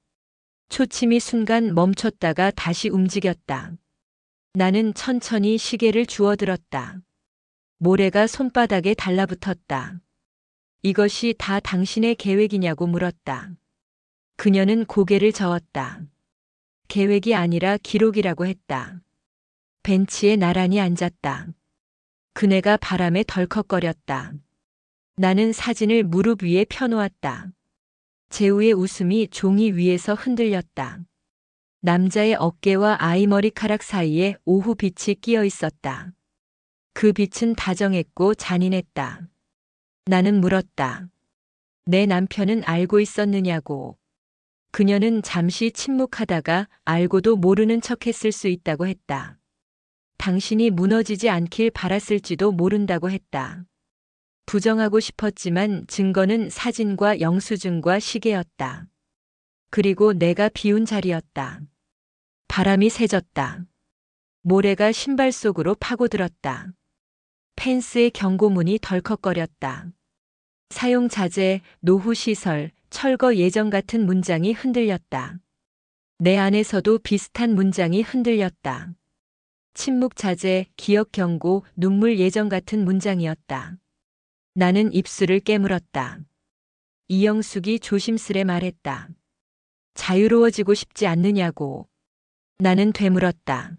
초침이 순간 멈췄다가 다시 움직였다. 나는 천천히 시계를 주워들었다. 모래가 손바닥에 달라붙었다. 이것이 다 당신의 계획이냐고 물었다. 그녀는 고개를 저었다. 계획이 아니라 기록이라고 했다. 벤치에 나란히 앉았다. 그네가 바람에 덜컥거렸다. 나는 사진을 무릎 위에 펴놓았다. 재우의 웃음이 종이 위에서 흔들렸다. 남자의 어깨와 아이 머리카락 사이에 오후 빛이 끼어 있었다. 그 빛은 다정했고 잔인했다. 나는 물었다. 내 남편은 알고 있었느냐고. 그녀는 잠시 침묵하다가 알고도 모르는 척했을 수 있다고 했다. 당신이 무너지지 않길 바랐을지도 모른다고 했다. 부정하고 싶었지만 증거는 사진과 영수증과 시계였다. 그리고 내가 비운 자리였다. 바람이 세졌다. 모래가 신발 속으로 파고들었다. 펜스의 경고문이 덜컥거렸다. 사용 자제, 노후 시설, 철거 예정 같은 문장이 흔들렸다. 내 안에서도 비슷한 문장이 흔들렸다. 침묵 자제, 기억 경고, 눈물 예정 같은 문장이었다. 나는 입술을 깨물었다. 이영숙이 조심스레 말했다. 자유로워지고 싶지 않느냐고. 나는 되물었다.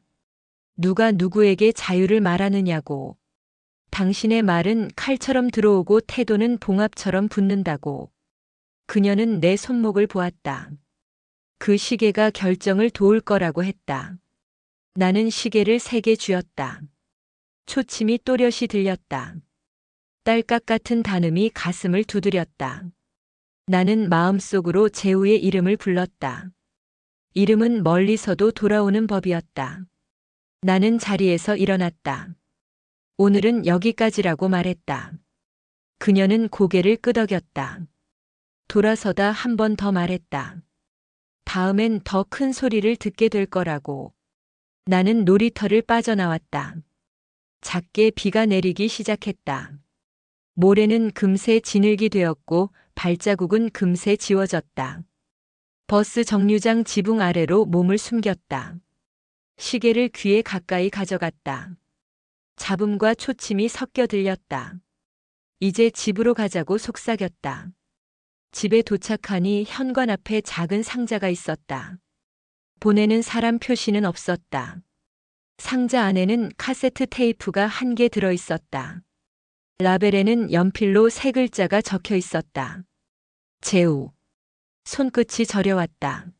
누가 누구에게 자유를 말하느냐고. 당신의 말은 칼처럼 들어오고 태도는 봉합처럼 붙는다고. 그녀는 내 손목을 보았다. 그 시계가 결정을 도울 거라고 했다. 나는 시계를 3개 쥐었다. 초침이 또렷이 들렸다. 딸깍 같은 단음이 가슴을 두드렸다. 나는 마음속으로 재우의 이름을 불렀다. 이름은 멀리서도 돌아오는 법이었다. 나는 자리에서 일어났다. 오늘은 여기까지라고 말했다. 그녀는 고개를 끄덕였다. 돌아서다 한 번 더 말했다. 다음엔 더 큰 소리를 듣게 될 거라고. 나는 놀이터를 빠져나왔다. 작게 비가 내리기 시작했다. 모래는 금세 진흙이 되었고 발자국은 금세 지워졌다. 버스 정류장 지붕 아래로 몸을 숨겼다. 시계를 귀에 가까이 가져갔다. 잡음과 초침이 섞여 들렸다. 이제 집으로 가자고 속삭였다. 집에 도착하니 현관 앞에 작은 상자가 있었다. 보내는 사람 표시는 없었다. 상자 안에는 카세트 테이프가 1개 들어 있었다. 라벨에는 연필로 3글자가 적혀 있었다. 재우. 손끝이 저려왔다.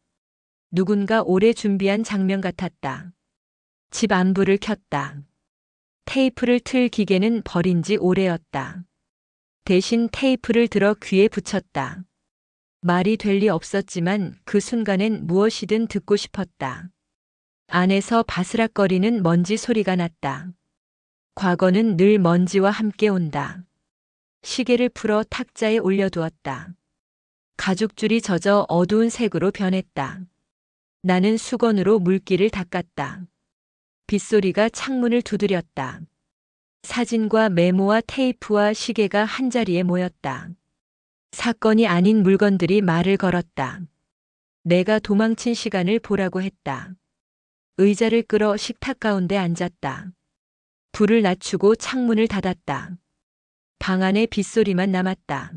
누군가 오래 준비한 장면 같았다. 집 안불을 켰다. 테이프를 틀 기계는 버린 지 오래였다. 대신 테이프를 들어 귀에 붙였다. 말이 될 리 없었지만 그 순간엔 무엇이든 듣고 싶었다. 안에서 바스락거리는 먼지 소리가 났다. 과거는 늘 먼지와 함께 온다. 시계를 풀어 탁자에 올려두었다. 가죽줄이 젖어 어두운 색으로 변했다. 나는 수건으로 물기를 닦았다. 빗소리가 창문을 두드렸다. 사진과 메모와 테이프와 시계가 한자리에 모였다. 사건이 아닌 물건들이 말을 걸었다. 내가 도망친 시간을 보라고 했다. 의자를 끌어 식탁 가운데 앉았다. 불을 낮추고 창문을 닫았다. 방 안에 빗소리만 남았다.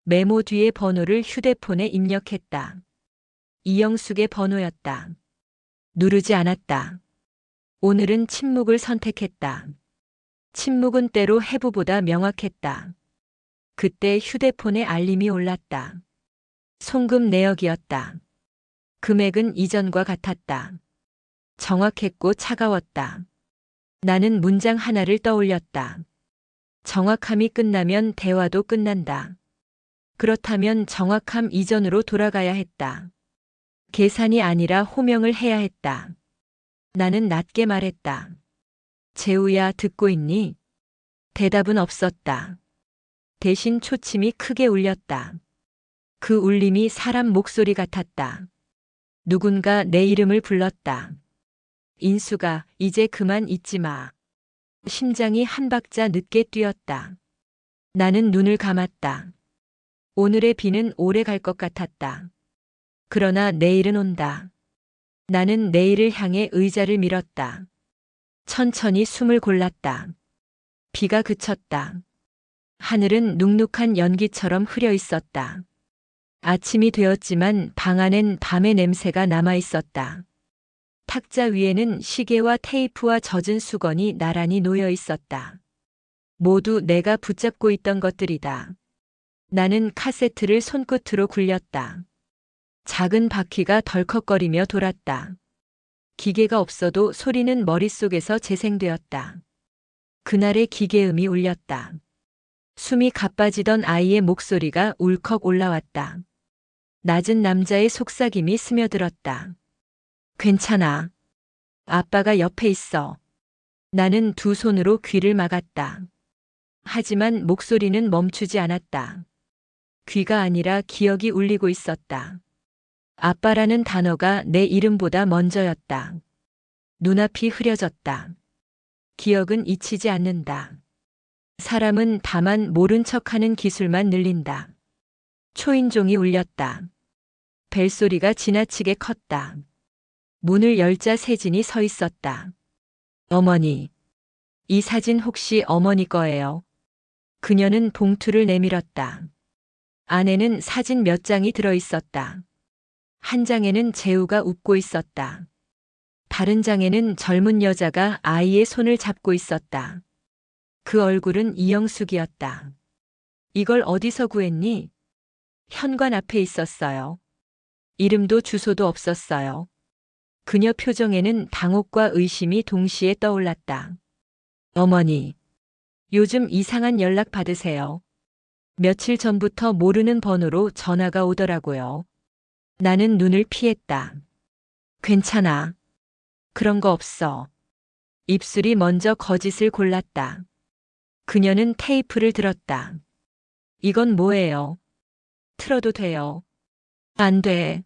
메모 뒤에 번호를 휴대폰에 입력했다. 이영숙의 번호였다. 누르지 않았다. 오늘은 침묵을 선택했다. 침묵은 때로 해부보다 명확했다. 그때 휴대폰에 알림이 올랐다. 송금 내역이었다. 금액은 이전과 같았다. 정확했고 차가웠다. 나는 문장 하나를 떠올렸다. 정확함이 끝나면 대화도 끝난다. 그렇다면 정확함 이전으로 돌아가야 했다. 계산이 아니라 호명을 해야 했다. 나는 낮게 말했다. 재우야, 듣고 있니? 대답은 없었다. 대신 초침이 크게 울렸다. 그 울림이 사람 목소리 같았다. 누군가 내 이름을 불렀다. 인수가, 이제 그만 잊지 마. 심장이 한 박자 늦게 뛰었다. 나는 눈을 감았다. 오늘의 비는 오래 갈 것 같았다. 그러나 내일은 온다. 나는 내일을 향해 의자를 밀었다. 천천히 숨을 골랐다. 비가 그쳤다. 하늘은 눅눅한 연기처럼 흐려 있었다. 아침이 되었지만 방 안엔 밤의 냄새가 남아 있었다. 탁자 위에는 시계와 테이프와 젖은 수건이 나란히 놓여 있었다. 모두 내가 붙잡고 있던 것들이다. 나는 카세트를 손끝으로 굴렸다. 작은 바퀴가 덜컥거리며 돌았다. 기계가 없어도 소리는 머릿속에서 재생되었다. 그날의 기계음이 울렸다. 숨이 가빠지던 아이의 목소리가 울컥 올라왔다. 낮은 남자의 속삭임이 스며들었다. 괜찮아. 아빠가 옆에 있어. 나는 두 손으로 귀를 막았다. 하지만 목소리는 멈추지 않았다. 귀가 아니라 기억이 울리고 있었다. 아빠라는 단어가 내 이름보다 먼저였다. 눈앞이 흐려졌다. 기억은 잊히지 않는다. 사람은 다만 모른 척하는 기술만 늘린다. 초인종이 울렸다. 벨소리가 지나치게 컸다. 문을 열자 세진이 서 있었다. 어머니. 이 사진 혹시 어머니 거예요? 그녀는 봉투를 내밀었다. 안에는 사진 몇 장이 들어 있었다. 한 장에는 재우가 웃고 있었다. 다른 장에는 젊은 여자가 아이의 손을 잡고 있었다. 그 얼굴은 이영숙이었다. 이걸 어디서 구했니? 현관 앞에 있었어요. 이름도 주소도 없었어요. 그녀 표정에는 당혹과 의심이 동시에 떠올랐다. 어머니, 요즘 이상한 연락 받으세요. 며칠 전부터 모르는 번호로 전화가 오더라고요. 나는 눈을 피했다. 괜찮아. 그런 거 없어. 입술이 먼저 거짓을 골랐다. 그녀는 테이프를 들었다. 이건 뭐예요? 틀어도 돼요. 안 돼.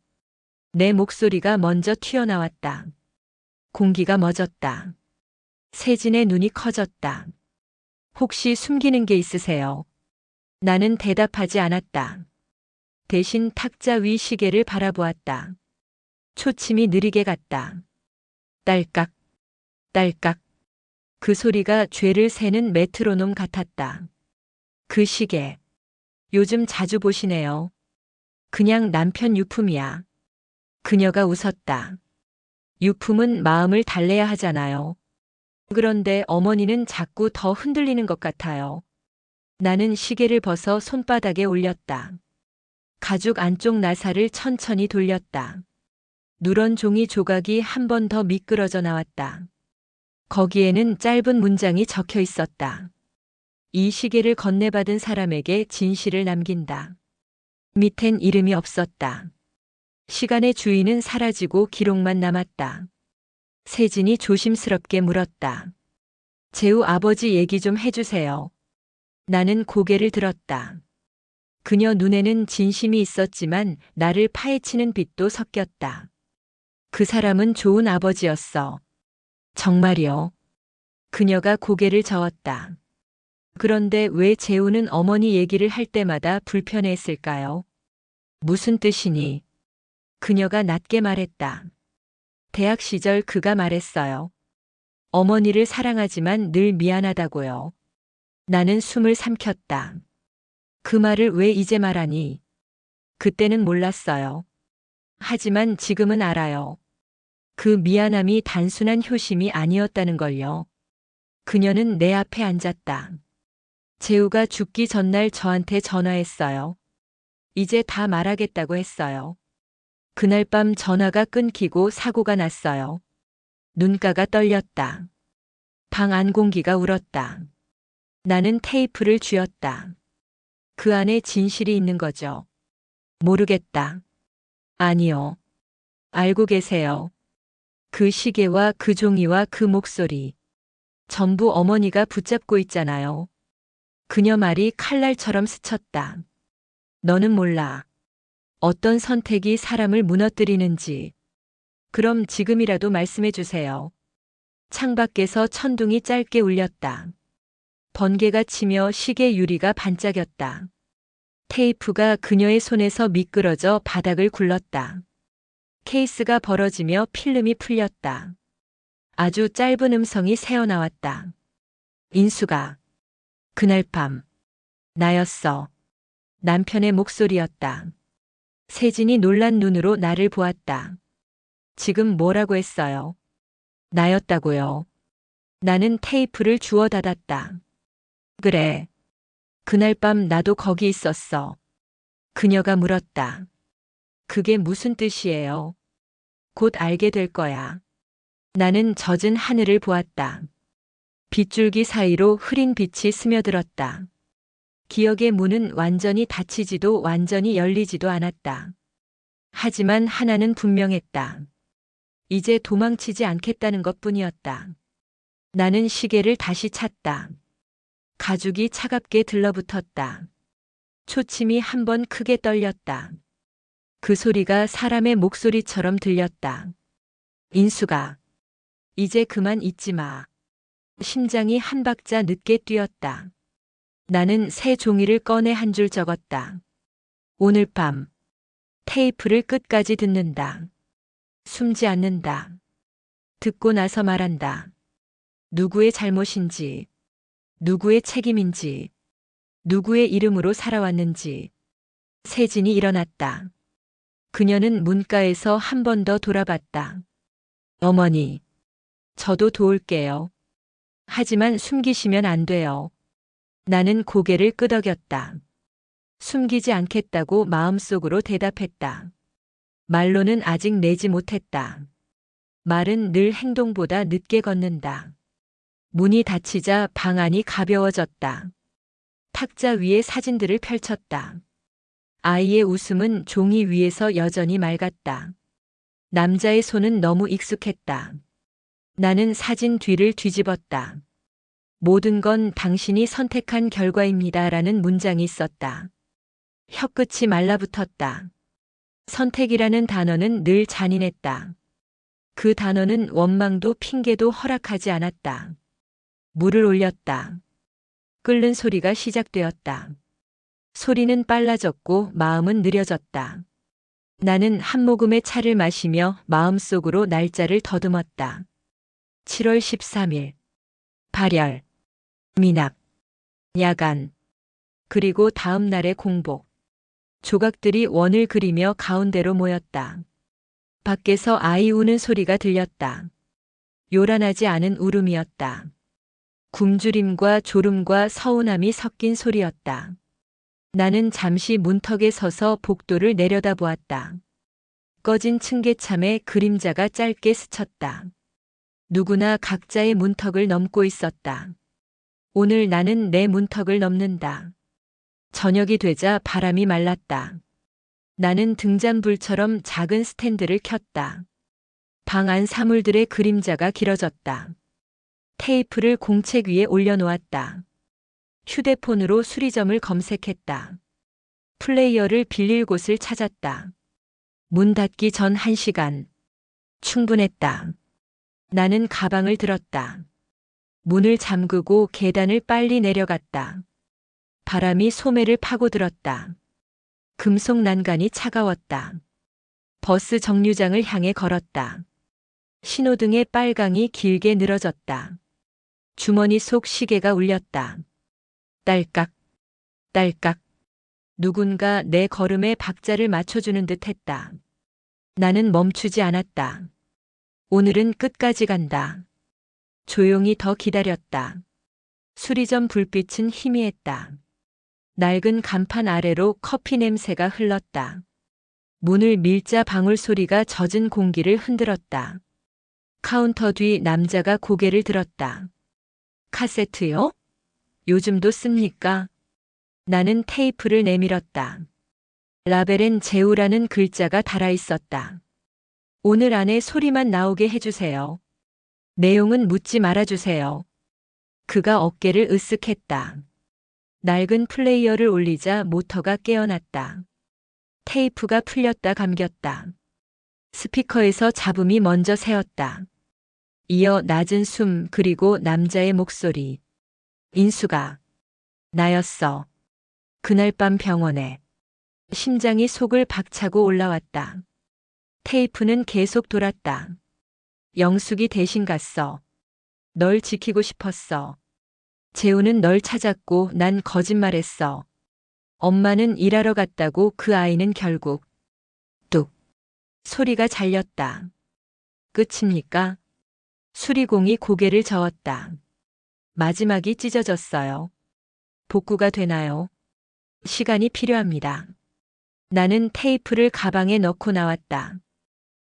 내 목소리가 먼저 튀어나왔다. 공기가 멎었다. 세진의 눈이 커졌다. 혹시 숨기는 게 있으세요? 나는 대답하지 않았다. 대신 탁자 위 시계를 바라보았다. 초침이 느리게 갔다. 딸깍, 딸깍. 그 소리가 죄를 세는 메트로놈 같았다. 그 시계. 요즘 자주 보시네요. 그냥 남편 유품이야. 그녀가 웃었다. 유품은 마음을 달래야 하잖아요. 그런데 어머니는 자꾸 더 흔들리는 것 같아요. 나는 시계를 벗어 손바닥에 올렸다. 가죽 안쪽 나사를 천천히 돌렸다. 누런 종이 조각이 한 번 더 미끄러져 나왔다. 거기에는 짧은 문장이 적혀 있었다. 이 시계를 건네받은 사람에게 진실을 남긴다. 밑엔 이름이 없었다. 시간의 주인은 사라지고 기록만 남았다. 세진이 조심스럽게 물었다. 재우 아버지 얘기 좀 해주세요. 나는 고개를 들었다. 그녀 눈에는 진심이 있었지만 나를 파헤치는 빛도 섞였다. 그 사람은 좋은 아버지였어. 정말이요. 그녀가 고개를 저었다. 그런데 왜 재우는 어머니 얘기를 할 때마다 불편해했을까요? 무슨 뜻이니? 그녀가 낮게 말했다. 대학 시절 그가 말했어요. 어머니를 사랑하지만 늘 미안하다고요. 나는 숨을 삼켰다. 그 말을 왜 이제 말하니? 그때는 몰랐어요. 하지만 지금은 알아요. 그 미안함이 단순한 효심이 아니었다는 걸요. 그녀는 내 앞에 앉았다. 재우가 죽기 전날 저한테 전화했어요. 이제 다 말하겠다고 했어요. 그날 밤 전화가 끊기고 사고가 났어요. 눈가가 떨렸다. 방 안 공기가 울었다. 나는 테이프를 쥐었다. 그 안에 진실이 있는 거죠. 모르겠다. 아니요. 알고 계세요. 그 시계와 그 종이와 그 목소리. 전부 어머니가 붙잡고 있잖아요. 그녀 말이 칼날처럼 스쳤다. 너는 몰라. 어떤 선택이 사람을 무너뜨리는지. 그럼 지금이라도 말씀해 주세요. 창밖에서 천둥이 짧게 울렸다. 번개가 치며 시계 유리가 반짝였다. 테이프가 그녀의 손에서 미끄러져 바닥을 굴렀다. 케이스가 벌어지며 필름이 풀렸다. 아주 짧은 음성이 새어나왔다. 인수가. 그날 밤. 나였어. 남편의 목소리였다. 세진이 놀란 눈으로 나를 보았다. 지금 뭐라고 했어요? 나였다고요. 나는 테이프를 주워 닫았다. 그래. 그날 밤 나도 거기 있었어. 그녀가 물었다. 그게 무슨 뜻이에요? 곧 알게 될 거야. 나는 젖은 하늘을 보았다. 빗줄기 사이로 흐린 빛이 스며들었다. 기억의 문은 완전히 닫히지도 완전히 열리지도 않았다. 하지만 하나는 분명했다. 이제 도망치지 않겠다는 것뿐이었다. 나는 시계를 다시 찼다. 가죽이 차갑게 들러붙었다. 초침이 한 번 크게 떨렸다. 그 소리가 사람의 목소리처럼 들렸다. 인수가, 이제 그만 잊지 마. 심장이 한 박자 늦게 뛰었다. 나는 새 종이를 꺼내 한 줄 적었다. 오늘 밤, 테이프를 끝까지 듣는다. 숨지 않는다. 듣고 나서 말한다. 누구의 잘못인지, 누구의 책임인지, 누구의 이름으로 살아왔는지. 세진이 일어났다. 그녀는 문가에서 한 번 더 돌아봤다. 어머니, 저도 도울게요. 하지만 숨기시면 안 돼요. 나는 고개를 끄덕였다. 숨기지 않겠다고 마음속으로 대답했다. 말로는 아직 내지 못했다. 말은 늘 행동보다 늦게 걷는다. 문이 닫히자 방 안이 가벼워졌다. 탁자 위에 사진들을 펼쳤다. 아이의 웃음은 종이 위에서 여전히 맑았다. 남자의 손은 너무 익숙했다. 나는 사진 뒤를 뒤집었다. 모든 건 당신이 선택한 결과입니다라는 문장이 있었다. 혀끝이 말라붙었다. 선택이라는 단어는 늘 잔인했다. 그 단어는 원망도 핑계도 허락하지 않았다. 물을 올렸다. 끓는 소리가 시작되었다. 소리는 빨라졌고 마음은 느려졌다. 나는 한 모금의 차를 마시며 마음속으로 날짜를 더듬었다. 7월 13일. 발열. 미납. 야간. 그리고 다음 날의 공복. 조각들이 원을 그리며 가운데로 모였다. 밖에서 아이 우는 소리가 들렸다. 요란하지 않은 울음이었다. 굶주림과 졸음과 서운함이 섞인 소리였다. 나는 잠시 문턱에 서서 복도를 내려다보았다. 꺼진 층계참에 그림자가 짧게 스쳤다. 누구나 각자의 문턱을 넘고 있었다. 오늘 나는 내 문턱을 넘는다. 저녁이 되자 바람이 말랐다. 나는 등잔불처럼 작은 스탠드를 켰다. 방 안 사물들의 그림자가 길어졌다. 테이프를 공책 위에 올려놓았다. 휴대폰으로 수리점을 검색했다. 플레이어를 빌릴 곳을 찾았다. 문 닫기 전 1시간. 충분했다. 나는 가방을 들었다. 문을 잠그고 계단을 빨리 내려갔다. 바람이 소매를 파고들었다. 금속 난간이 차가웠다. 버스 정류장을 향해 걸었다. 신호등의 빨강이 길게 늘어졌다. 주머니 속 시계가 울렸다. 딸깍, 딸깍. 누군가 내 걸음에 박자를 맞춰주는 듯 했다. 나는 멈추지 않았다. 오늘은 끝까지 간다. 조용히 더 기다렸다. 수리점 불빛은 희미했다. 낡은 간판 아래로 커피 냄새가 흘렀다. 문을 밀자 방울 소리가 젖은 공기를 흔들었다. 카운터 뒤 남자가 고개를 들었다. 카세트요? 요즘도 씁니까? 나는 테이프를 내밀었다. 라벨엔 제우라는 글자가 달아있었다. 오늘 안에 소리만 나오게 해주세요. 내용은 묻지 말아주세요. 그가 어깨를 으쓱했다. 낡은 플레이어를 올리자 모터가 깨어났다. 테이프가 풀렸다 감겼다. 스피커에서 잡음이 먼저 새었다. 이어 낮은 숨 그리고 남자의 목소리. 인수가. 나였어. 그날 밤 병원에. 심장이 속을 박차고 올라왔다. 테이프는 계속 돌았다. 영숙이 대신 갔어. 널 지키고 싶었어. 재우는 널 찾았고 난 거짓말했어. 엄마는 일하러 갔다고 그 아이는 결국 소리가 잘렸다. 끝입니까? 수리공이 고개를 저었다. 마지막이 찢어졌어요. 복구가 되나요? 시간이 필요합니다. 나는 테이프를 가방에 넣고 나왔다.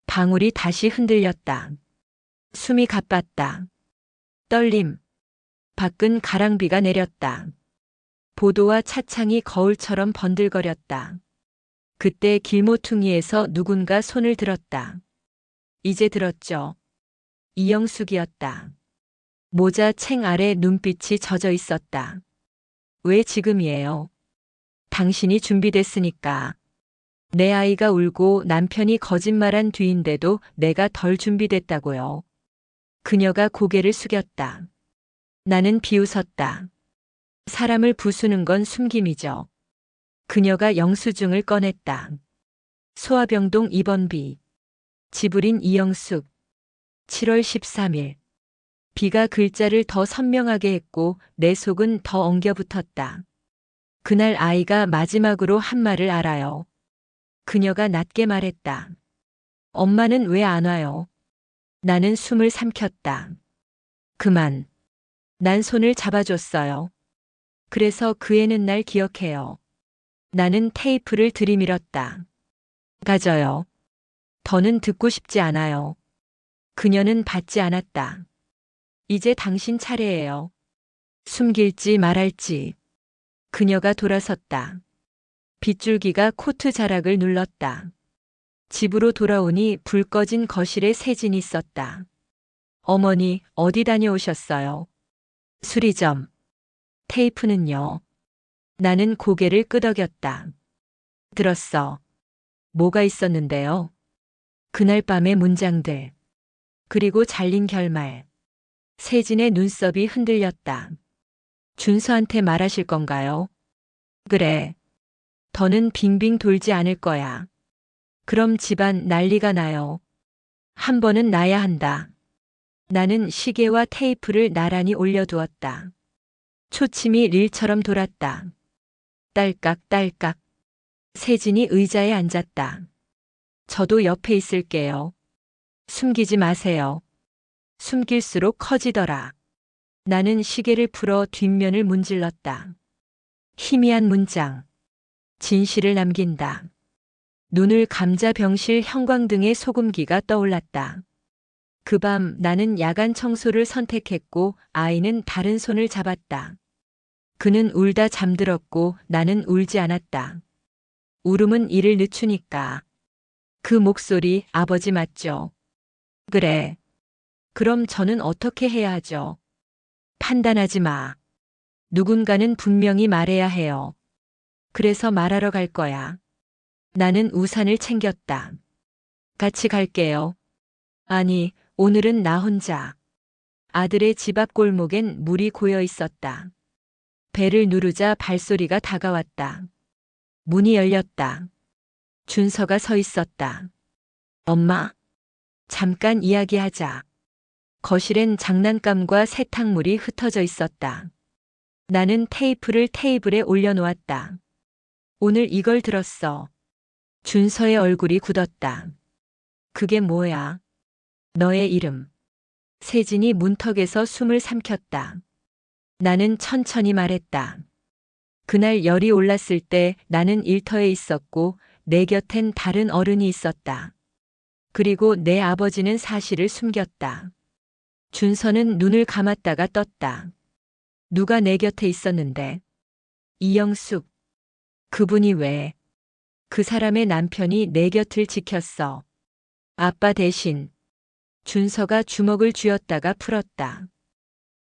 방울이 다시 흔들렸다. 숨이 가빴다. 떨림. 밖은 가랑비가 내렸다. 보도와 차창이 거울처럼 번들거렸다. 그때 길모퉁이에서 누군가 손을 들었다. 이제 들었죠. 이영숙이었다. 모자 챙 아래 눈빛이 젖어 있었다. 왜 지금이에요? 당신이 준비됐으니까. 내 아이가 울고 남편이 거짓말한 뒤인데도 내가 덜 준비됐다고요. 그녀가 고개를 숙였다. 나는 비웃었다. 사람을 부수는 건 숨김이죠. 그녀가 영수증을 꺼냈다. 소아병동 입원비. 지불인 이영숙. 7월 13일. 비가 글자를 더 선명하게 했고 내 속은 더 엉겨붙었다. 그날 아이가 마지막으로 한 말을 알아요. 그녀가 낮게 말했다. 엄마는 왜 안 와요? 나는 숨을 삼켰다. 그만. 난 손을 잡아줬어요. 그래서 그 애는 날 기억해요. 나는 테이프를 들이밀었다. 가져요. 더는 듣고 싶지 않아요. 그녀는 받지 않았다. 이제 당신 차례예요. 숨길지 말할지. 그녀가 돌아섰다. 빗줄기가 코트 자락을 눌렀다. 집으로 돌아오니 불 꺼진 거실에 세진이 있었다. 어머니, 어디 다녀오셨어요? 수리점. 테이프는요? 나는 고개를 끄덕였다. 들었어. 뭐가 있었는데요? 그날 밤의 문장들. 그리고 잘린 결말. 세진의 눈썹이 흔들렸다. 준서한테 말하실 건가요? 그래. 더는 빙빙 돌지 않을 거야. 그럼 집안 난리가 나요. 한 번은 나야 한다. 나는 시계와 테이프를 나란히 올려두었다. 초침이 릴처럼 돌았다. 딸깍딸깍. 세진이 의자에 앉았다. 저도 옆에 있을게요. 숨기지 마세요. 숨길수록 커지더라. 나는 시계를 풀어 뒷면을 문질렀다. 희미한 문장. 진실을 남긴다. 눈을 감자 병실 형광등의 소금기가 떠올랐다. 그 밤 나는 야간 청소를 선택했고 아이는 다른 손을 잡았다. 그는 울다 잠들었고 나는 울지 않았다. 울음은 일을 늦추니까. 그 목소리 아버지 맞죠? 그래. 그럼 저는 어떻게 해야 하죠? 판단하지 마. 누군가는 분명히 말해야 해요. 그래서 말하러 갈 거야. 나는 우산을 챙겼다. 같이 갈게요. 아니, 오늘은 나 혼자. 아들의 집 앞 골목엔 물이 고여 있었다. 배를 누르자 발소리가 다가왔다. 문이 열렸다. 준서가 서 있었다. 엄마, 잠깐 이야기하자. 거실엔 장난감과 세탁물이 흩어져 있었다. 나는 테이프를 테이블에 올려놓았다. 오늘 이걸 들었어. 준서의 얼굴이 굳었다. 그게 뭐야? 너의 이름. 세진이 문턱에서 숨을 삼켰다. 나는 천천히 말했다. 그날 열이 올랐을 때 나는 일터에 있었고 내 곁엔 다른 어른이 있었다. 그리고 내 아버지는 사실을 숨겼다. 준서는 눈을 감았다가 떴다. 누가 내 곁에 있었는데? 이영숙. 그분이 왜? 그 사람의 남편이 내 곁을 지켰어. 아빠 대신. 준서가 주먹을 쥐었다가 풀었다.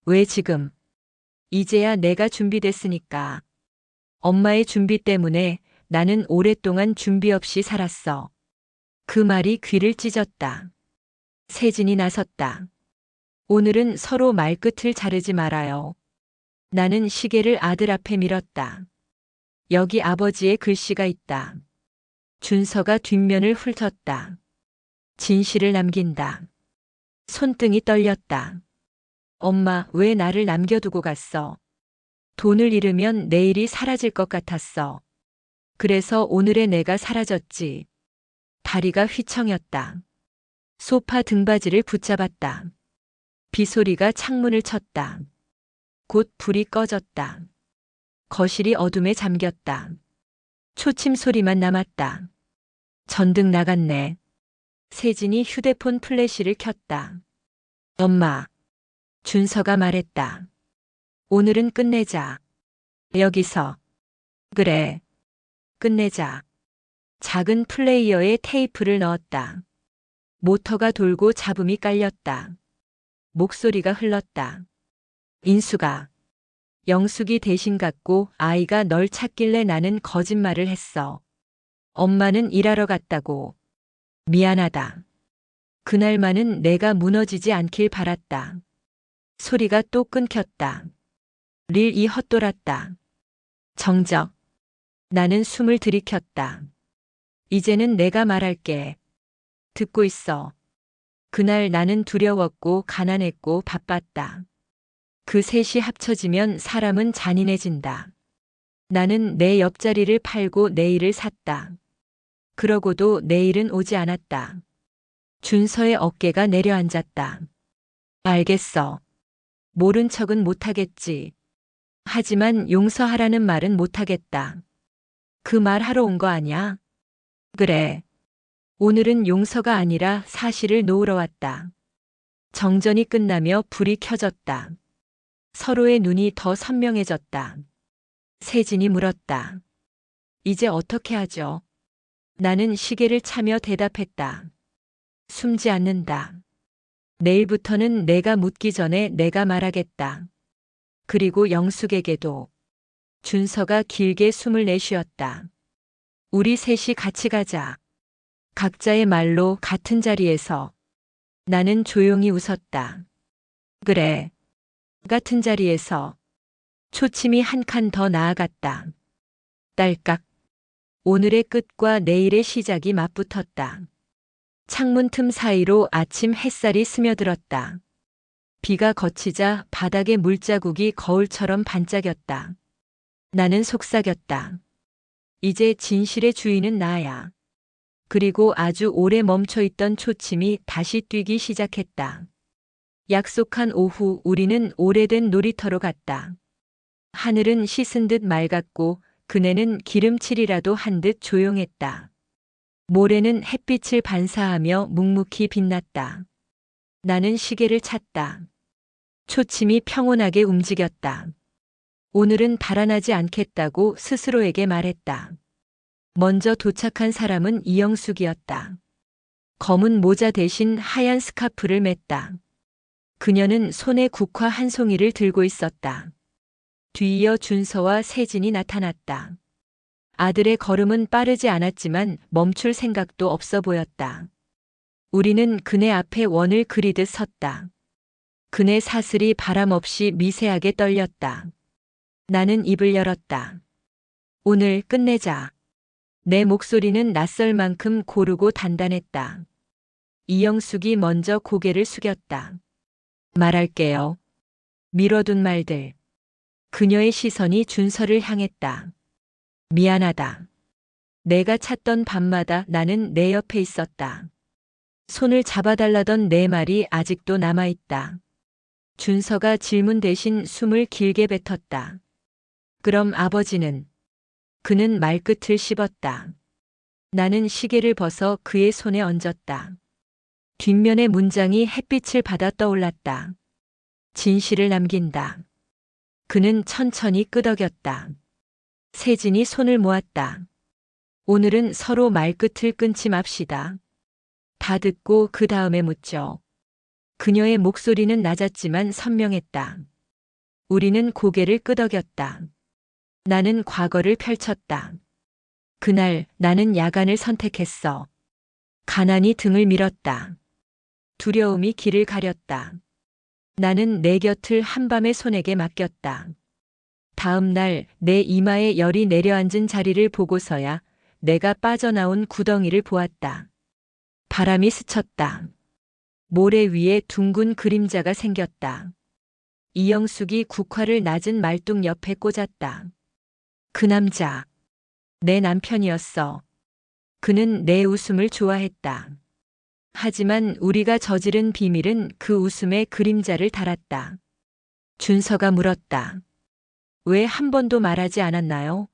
왜 지금? 이제야 내가 준비됐으니까. 엄마의 준비 때문에 나는 오랫동안 준비 없이 살았어. 그 말이 귀를 찢었다. 세진이 나섰다. 오늘은 서로 말끝을 자르지 말아요. 나는 시계를 아들 앞에 밀었다. 여기 아버지의 글씨가 있다. 준서가 뒷면을 훑었다. 진실을 남긴다. 손등이 떨렸다. 엄마, 왜 나를 남겨두고 갔어? 돈을 잃으면 내일이 사라질 것 같았어. 그래서 오늘의 내가 사라졌지. 다리가 휘청였다. 소파 등받이를 붙잡았다. 비소리가 창문을 쳤다. 곧 불이 꺼졌다. 거실이 어둠에 잠겼다. 초침 소리만 남았다. 전등 나갔네. 세진이 휴대폰 플래시를 켰다. 엄마. 준서가 말했다. 오늘은 끝내자. 여기서. 그래. 끝내자. 작은 플레이어에 테이프를 넣었다. 모터가 돌고 잡음이 깔렸다. 목소리가 흘렀다. 인수가. 영숙이 대신 갔고 아이가 널 찾길래 나는 거짓말을 했어. 엄마는 일하러 갔다고. 미안하다. 그날만은 내가 무너지지 않길 바랐다. 소리가 또 끊겼다. 릴이 헛돌았다. 정적. 나는 숨을 들이켰다. 이제는 내가 말할게. 듣고 있어. 그날 나는 두려웠고 가난했고 바빴다. 그 셋이 합쳐지면 사람은 잔인해진다. 나는 내 옆자리를 팔고 내일을 샀다. 그러고도 내일은 오지 않았다. 준서의 어깨가 내려앉았다. 알겠어. 모른 척은 못하겠지. 하지만 용서하라는 말은 못하겠다. 그 말 하러 온 거 아냐? 그래. 오늘은 용서가 아니라 사실을 놓으러 왔다. 정전이 끝나며 불이 켜졌다. 서로의 눈이 더 선명해졌다. 세진이 물었다. 이제 어떻게 하죠? 나는 시계를 차며 대답했다. 숨지 않는다. 내일부터는 내가 묻기 전에 내가 말하겠다. 그리고 영숙에게도. 준서가 길게 숨을 내쉬었다. 우리 셋이 같이 가자. 각자의 말로 같은 자리에서. 나는 조용히 웃었다. 그래. 같은 자리에서. 초침이 한 칸 더 나아갔다. 딸깍. 오늘의 끝과 내일의 시작이 맞붙었다. 창문 틈 사이로 아침 햇살이 스며들었다. 비가 거치자 바닥의 물자국이 거울처럼 반짝였다. 나는 속삭였다. 이제 진실의 주인은 나야. 그리고 아주 오래 멈춰있던 초침이 다시 뛰기 시작했다. 약속한 오후 우리는 오래된 놀이터로 갔다. 하늘은 씻은 듯 맑았고 그네는 기름칠이라도 한 듯 조용했다. 모래는 햇빛을 반사하며 묵묵히 빛났다. 나는 시계를 찼다. 초침이 평온하게 움직였다. 오늘은 달아나지 않겠다고 스스로에게 말했다. 먼저 도착한 사람은 이영숙이었다. 검은 모자 대신 하얀 스카프를 맸다. 그녀는 손에 국화 한 송이를 들고 있었다. 뒤이어 준서와 세진이 나타났다. 아들의 걸음은 빠르지 않았지만 멈출 생각도 없어 보였다. 우리는 그네 앞에 원을 그리듯 섰다. 그네 사슬이 바람 없이 미세하게 떨렸다. 나는 입을 열었다. 오늘 끝내자. 내 목소리는 낯설 만큼 고르고 단단했다. 이영숙이 먼저 고개를 숙였다. 말할게요. 미뤄둔 말들. 그녀의 시선이 준서를 향했다. 미안하다. 내가 찾던 밤마다 나는 내 옆에 있었다. 손을 잡아달라던 내 말이 아직도 남아있다. 준서가 질문 대신 숨을 길게 뱉었다. 그럼 아버지는? 그는 말끝을 씹었다. 나는 시계를 벗어 그의 손에 얹었다. 뒷면의 문장이 햇빛을 받아 떠올랐다. 진실을 남긴다. 그는 천천히 끄덕였다. 세진이 손을 모았다. 오늘은 서로 말끝을 끊지 맙시다. 다 듣고 그 다음에 묻죠. 그녀의 목소리는 낮았지만 선명했다. 우리는 고개를 끄덕였다. 나는 과거를 펼쳤다. 그날 나는 야간을 선택했어. 가난이 등을 밀었다. 두려움이 길을 가렸다. 나는 내 곁을 한밤의 손에게 맡겼다. 다음 날 내 이마에 열이 내려앉은 자리를 보고서야 내가 빠져나온 구덩이를 보았다. 바람이 스쳤다. 모래 위에 둥근 그림자가 생겼다. 이영숙이 국화를 낮은 말뚝 옆에 꽂았다. 그 남자, 내 남편이었어. 그는 내 웃음을 좋아했다. 하지만 우리가 저지른 비밀은 그 웃음에 그림자를 달았다. 준서가 물었다. 왜 한 번도 말하지 않았나요?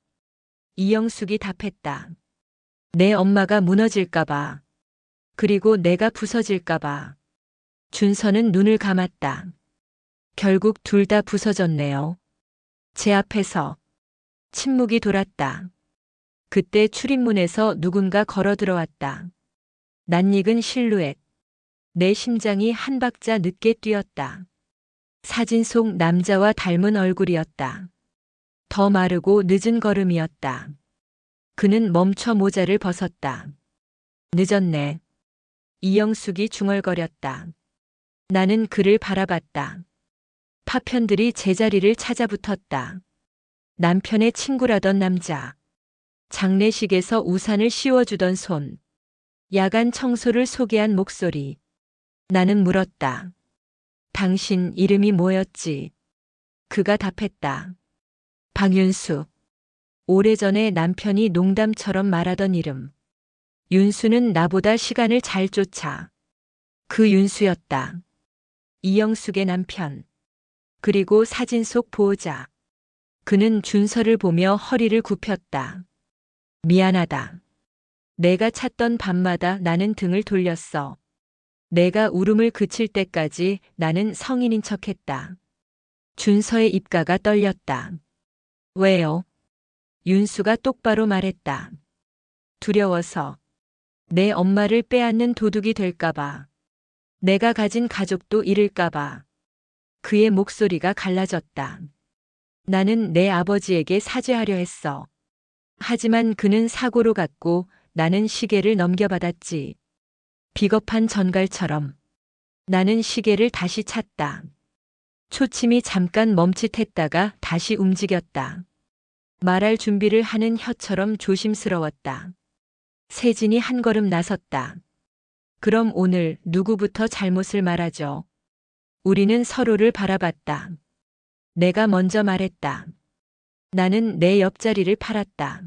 이영숙이 답했다. 내 엄마가 무너질까봐. 그리고 내가 부서질까봐. 준서는 눈을 감았다. 결국 둘 다 부서졌네요. 제 앞에서 침묵이 돌았다. 그때 출입문에서 누군가 걸어 들어왔다. 낯익은 실루엣. 내 심장이 한 박자 늦게 뛰었다. 사진 속 남자와 닮은 얼굴이었다. 더 마르고 늦은 걸음이었다. 그는 멈춰 모자를 벗었다. 늦었네. 이영숙이 중얼거렸다. 나는 그를 바라봤다. 파편들이 제자리를 찾아붙었다. 남편의 친구라던 남자. 장례식에서 우산을 씌워주던 손. 야간 청소를 소개한 목소리. 나는 물었다. 당신 이름이 뭐였지? 그가 답했다. 박윤수. 오래전에 남편이 농담처럼 말하던 이름. 윤수는 나보다 시간을 잘 쫓아. 그 윤수였다. 이영숙의 남편. 그리고 사진 속 보호자. 그는 준서를 보며 허리를 굽혔다. 미안하다. 내가 찾던 밤마다 나는 등을 돌렸어. 내가 울음을 그칠 때까지 나는 성인인 척했다. 준서의 입가가 떨렸다. 왜요? 윤수가 똑바로 말했다. 두려워서. 내 엄마를 빼앗는 도둑이 될까봐. 내가 가진 가족도 잃을까봐. 그의 목소리가 갈라졌다. 나는 내 아버지에게 사죄하려 했어. 하지만 그는 사고로 갔고 나는 시계를 넘겨받았지. 비겁한 전갈처럼. 나는 시계를 다시 찾다. 초침이 잠깐 멈칫했다가 다시 움직였다. 말할 준비를 하는 혀처럼 조심스러웠다. 세진이 한 걸음 나섰다. 그럼 오늘 누구부터 잘못을 말하죠? 우리는 서로를 바라봤다. 내가 먼저 말했다. 나는 내 옆자리를 팔았다.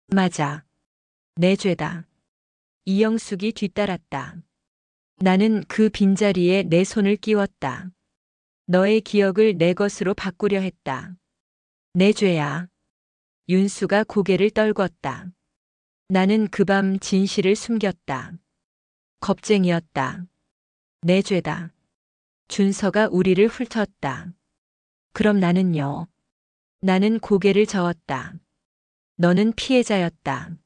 맞아. 내 죄다. 이영숙이 뒤따랐다. 나는 그 빈자리에 내 손을 끼웠다. 너의 기억을 내 것으로 바꾸려 했다. 내 죄야. 윤수가 고개를 떨궜다. 나는 그 밤 진실을 숨겼다. 겁쟁이였다. 내 죄다. 준서가 우리를 훑었다. 그럼 나는요? 나는 고개를 저었다. 너는 피해자였다.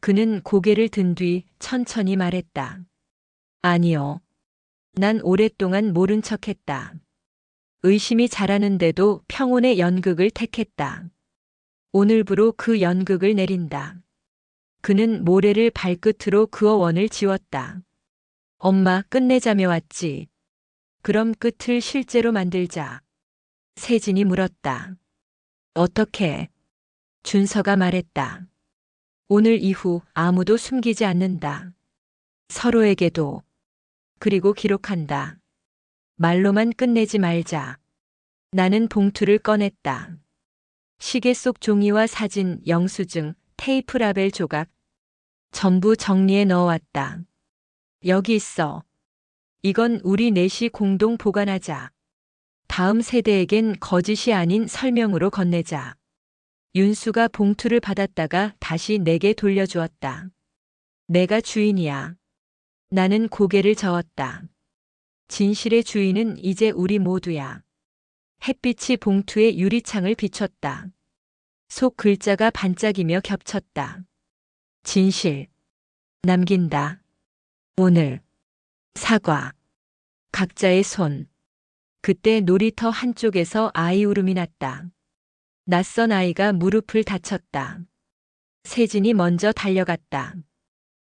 그는 고개를 든 뒤 천천히 말했다. 아니요. 난 오랫동안 모른 척했다. 의심이 자라는데도 평온의 연극을 택했다. 오늘부로 그 연극을 내린다. 그는 모래를 발끝으로 그어 원을 지웠다. 엄마 끝내자며 왔지. 그럼 끝을 실제로 만들자. 세진이 물었다. 어떻게? 준서가 말했다. 오늘 이후 아무도 숨기지 않는다. 서로에게도. 그리고 기록한다. 말로만 끝내지 말자. 나는 봉투를 꺼냈다. 시계 속 종이와 사진, 영수증, 테이프 라벨 조각. 전부 정리해 넣어왔다. 여기 있어. 이건 우리 넷이 공동 보관하자. 다음 세대에겐 거짓이 아닌 설명으로 건네자. 윤수가 봉투를 받았다가 다시 내게 돌려주었다. 내가 주인이야. 나는 고개를 저었다. 진실의 주인은 이제 우리 모두야. 햇빛이 봉투의 유리창을 비췄다. 속 글자가 반짝이며 겹쳤다. 진실. 남긴다. 오늘. 사과. 각자의 손. 그때 놀이터 한쪽에서 아이 울음이 났다. 낯선 아이가 무릎을 다쳤다. 세진이 먼저 달려갔다.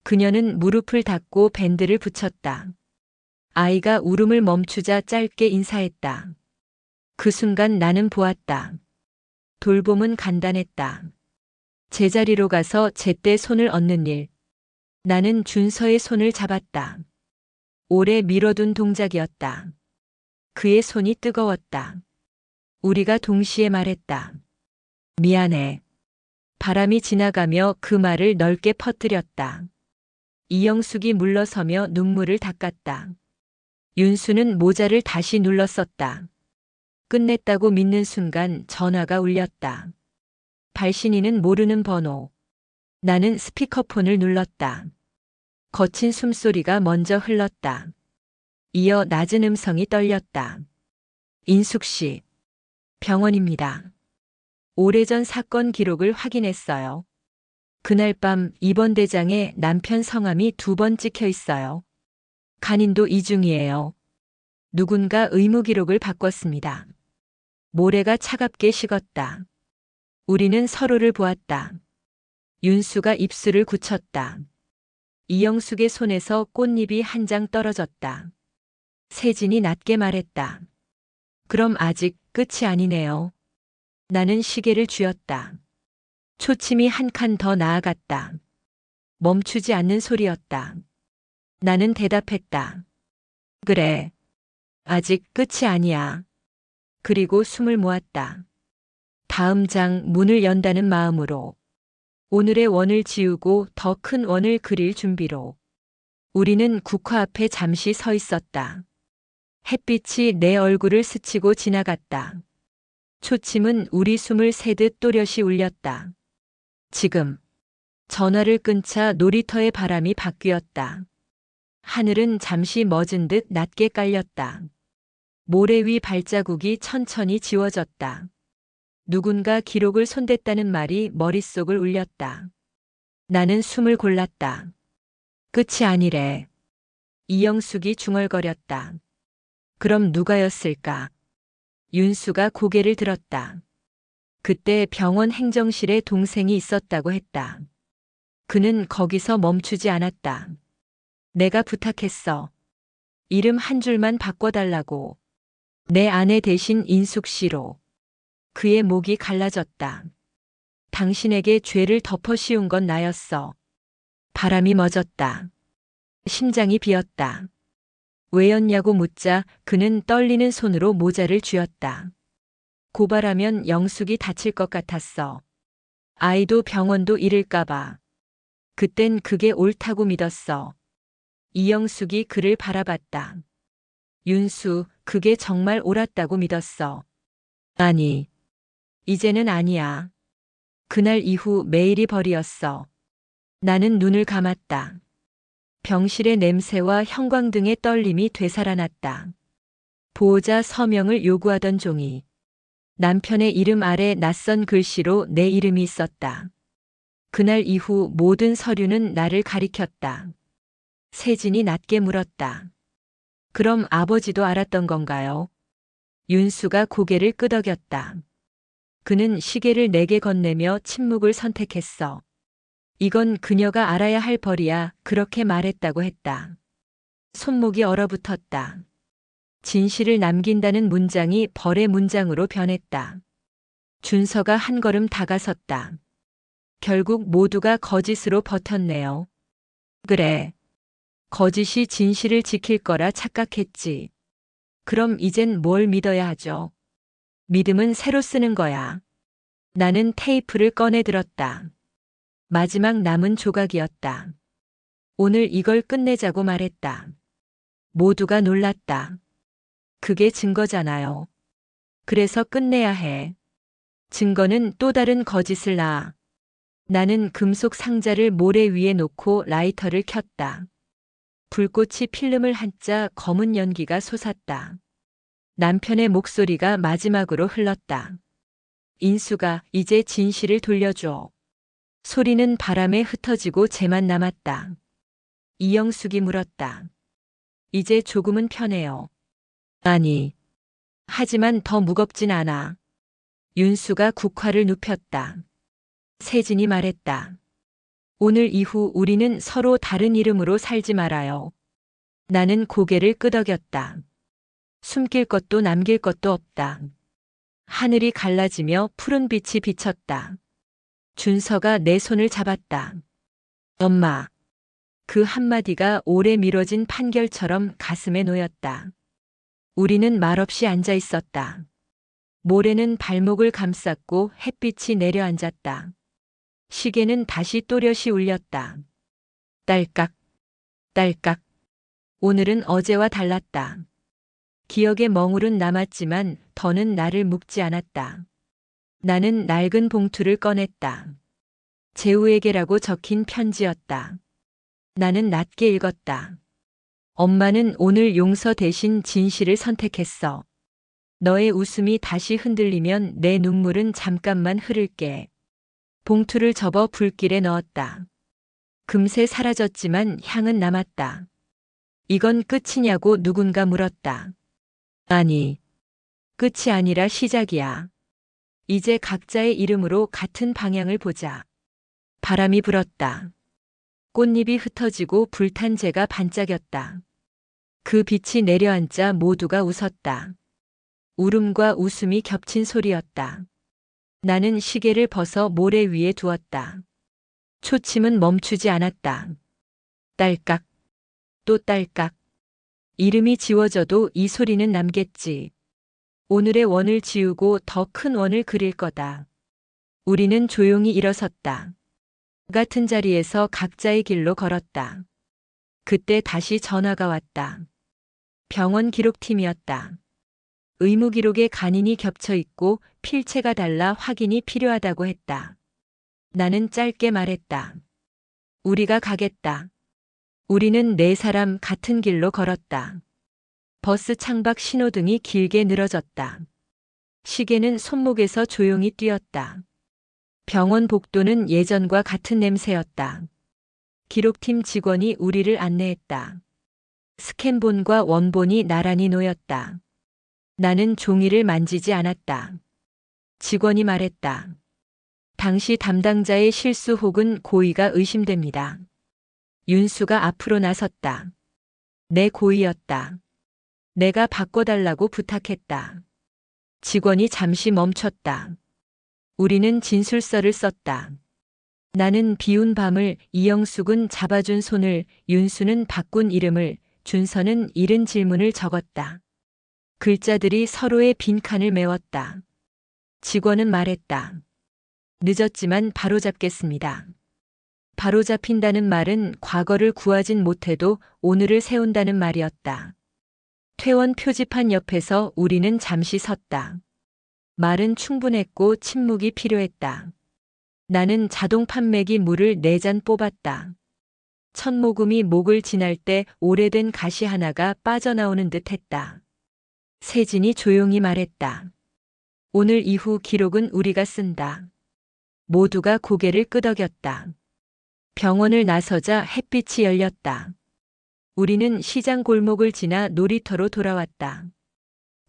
그녀는 무릎을 닫고 밴드를 붙였다. 아이가 울음을 멈추자 짧게 인사했다. 그 순간 나는 보았다. 돌봄은 간단했다. 제자리로 가서 제때 손을 얻는 일. 나는 준서의 손을 잡았다. 오래 미뤄둔 동작이었다. 그의 손이 뜨거웠다. 우리가 동시에 말했다. 미안해. 바람이 지나가며 그 말을 넓게 퍼뜨렸다. 이영숙이 물러서며 눈물을 닦았다. 윤수는 모자를 다시 눌렀었다. 끝냈다고 믿는 순간 전화가 울렸다. 발신인은 모르는 번호. 나는 스피커폰을 눌렀다. 거친 숨소리가 먼저 흘렀다. 이어 낮은 음성이 떨렸다. 인숙 씨. 병원입니다. 오래전 사건 기록을 확인했어요. 그날 밤 입원대장에 남편 성함이 2번 찍혀 있어요. 간인도 이중이에요. 누군가 의무 기록을 바꿨습니다. 모래가 차갑게 식었다. 우리는 서로를 보았다. 윤수가 입술을 굳혔다. 이영숙의 손에서 꽃잎이 한 장 떨어졌다. 세진이 낮게 말했다. 그럼 아직 끝이 아니네요. 나는 시계를 쥐었다. 초침이 한 칸 더 나아갔다. 멈추지 않는 소리였다. 나는 대답했다. 그래. 아직 끝이 아니야. 그리고 숨을 모았다. 다음 장 문을 연다는 마음으로. 오늘의 원을 지우고 더 큰 원을 그릴 준비로. 우리는 국화 앞에 잠시 서 있었다. 햇빛이 내 얼굴을 스치고 지나갔다. 초침은 우리 숨을 새듯 또렷이 울렸다. 지금. 전화를 끊자 놀이터의 바람이 바뀌었다. 하늘은 잠시 멎은 듯 낮게 깔렸다. 모래 위 발자국이 천천히 지워졌다. 누군가 기록을 손댔다는 말이 머릿속을 울렸다. 나는 숨을 골랐다. 끝이 아니래. 이영숙이 중얼거렸다. 그럼 누가였을까? 윤수가 고개를 들었다. 그때 병원 행정실에 동생이 있었다고 했다. 그는 거기서 멈추지 않았다. 내가 부탁했어. 이름 한 줄만 바꿔달라고. 내 아내 대신 인숙 씨로. 그의 목이 갈라졌다. 당신에게 죄를 덮어 씌운 건 나였어. 바람이 멎었다. 심장이 비었다. 왜였냐고 묻자 그는 떨리는 손으로 모자를 쥐었다. 고발하면 영숙이 다칠 것 같았어. 아이도 병원도 잃을까봐. 그땐 그게 옳다고 믿었어. 이영숙이 그를 바라봤다. 윤수, 그게 정말 옳았다고 믿었어. 아니. 이제는 아니야. 그날 이후 매일이 벌이었어. 나는 눈을 감았다. 병실의 냄새와 형광등의 떨림이 되살아났다. 보호자 서명을 요구하던 종이. 남편의 이름 아래 낯선 글씨로 내 이름이 있었다. 그날 이후 모든 서류는 나를 가리켰다. 세진이 낮게 물었다. 그럼 아버지도 알았던 건가요? 윤수가 고개를 끄덕였다. 그는 시계를 내게 건네며 침묵을 선택했어. 이건 그녀가 알아야 할 벌이야. 그렇게 말했다고 했다. 손목이 얼어붙었다. 진실을 남긴다는 문장이 벌의 문장으로 변했다. 준서가 한 걸음 다가섰다. 결국 모두가 거짓으로 버텼네요. 그래. 거짓이 진실을 지킬 거라 착각했지. 그럼 이젠 뭘 믿어야 하죠? 믿음은 새로 쓰는 거야. 나는 테이프를 꺼내 들었다. 마지막 남은 조각이었다. 오늘 이걸 끝내자고 말했다. 모두가 놀랐다. 그게 증거잖아요. 그래서 끝내야 해. 증거는 또 다른 거짓을 낳아. 나는 금속 상자를 모래 위에 놓고 라이터를 켰다. 불꽃이 필름을 한자 검은 연기가 솟았다. 남편의 목소리가 마지막으로 흘렀다. 인수가 이제 진실을 돌려줘. 소리는 바람에 흩어지고 재만 남았다. 이영숙이 물었다. 이제 조금은 편해요. 아니. 하지만 더 무겁진 않아. 윤수가 국화를 눕혔다. 세진이 말했다. 오늘 이후 우리는 서로 다른 이름으로 살지 말아요. 나는 고개를 끄덕였다. 숨길 것도 남길 것도 없다. 하늘이 갈라지며 푸른 빛이 비쳤다. 준서가 내 손을 잡았다. 엄마. 그 한마디가 오래 미뤄진 판결처럼 가슴에 놓였다. 우리는 말없이 앉아 있었다. 모래는 발목을 감쌌고 햇빛이 내려앉았다. 시계는 다시 또렷이 울렸다. 딸깍, 딸깍. 오늘은 어제와 달랐다. 기억의 멍울은 남았지만 더는 나를 묶지 않았다. 나는 낡은 봉투를 꺼냈다. 재우에게라고 적힌 편지였다. 나는 낮게 읽었다. 엄마는 오늘 용서 대신 진실을 선택했어. 너의 웃음이 다시 흔들리면 내 눈물은 잠깐만 흐를게. 봉투를 접어 불길에 넣었다. 금세 사라졌지만 향은 남았다. 이건 끝이냐고 누군가 물었다. 아니, 끝이 아니라 시작이야. 이제 각자의 이름으로 같은 방향을 보자. 바람이 불었다. 꽃잎이 흩어지고 불탄 재가 반짝였다. 그 빛이 내려앉자 모두가 웃었다. 울음과 웃음이 겹친 소리였다. 나는 시계를 벗어 모래 위에 두었다. 초침은 멈추지 않았다. 딸깍, 또 딸깍. 이름이 지워져도 이 소리는 남겠지. 오늘의 원을 지우고 더 큰 원을 그릴 거다. 우리는 조용히 일어섰다. 같은 자리에서 각자의 길로 걸었다. 그때 다시 전화가 왔다. 병원 기록팀이었다. 의무 기록에 간인이 겹쳐 있고 필체가 달라 확인이 필요하다고 했다. 나는 짧게 말했다. 우리가 가겠다. 우리는 네 사람 같은 길로 걸었다. 버스 창밖 신호등이 길게 늘어졌다. 시계는 손목에서 조용히 뛰었다. 병원 복도는 예전과 같은 냄새였다. 기록팀 직원이 우리를 안내했다. 스캔본과 원본이 나란히 놓였다. 나는 종이를 만지지 않았다. 직원이 말했다. 당시 담당자의 실수 혹은 고의가 의심됩니다. 윤수가 앞으로 나섰다. 내 고의였다. 내가 바꿔달라고 부탁했다. 직원이 잠시 멈췄다. 우리는 진술서를 썼다. 나는 비운 밤을, 이영숙은 잡아준 손을, 윤수는 바꾼 이름을, 준서는 잃은 질문을 적었다. 글자들이 서로의 빈칸을 메웠다. 직원은 말했다. 늦었지만 바로잡겠습니다. 바로잡힌다는 말은 과거를 구하진 못해도 오늘을 세운다는 말이었다. 퇴원 표지판 옆에서 우리는 잠시 섰다. 말은 충분했고 침묵이 필요했다. 나는 자동 판매기 물을 4잔 뽑았다. 첫 모금이 목을 지날 때 오래된 가시 하나가 빠져나오는 듯 했다. 세진이 조용히 말했다. 오늘 이후 기록은 우리가 쓴다. 모두가 고개를 끄덕였다. 병원을 나서자 햇빛이 열렸다. 우리는 시장 골목을 지나 놀이터로 돌아왔다.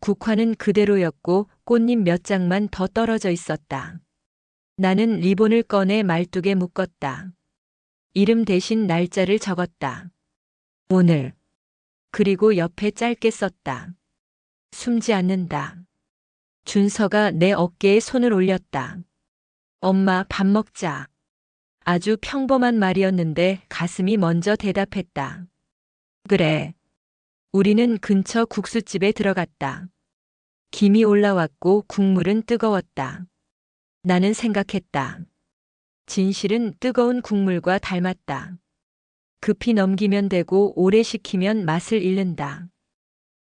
국화는 그대로였고 꽃잎 몇 장만 더 떨어져 있었다. 나는 리본을 꺼내 말뚝에 묶었다. 이름 대신 날짜를 적었다. 오늘. 그리고 옆에 짧게 썼다. 숨지 않는다. 준서가 내 어깨에 손을 올렸다. 엄마, 밥 먹자. 아주 평범한 말이었는데 가슴이 먼저 대답했다. 그래. 우리는 근처 국수집에 들어갔다. 김이 올라왔고 국물은 뜨거웠다. 나는 생각했다. 진실은 뜨거운 국물과 닮았다. 급히 넘기면 되고 오래 식히면 맛을 잃는다.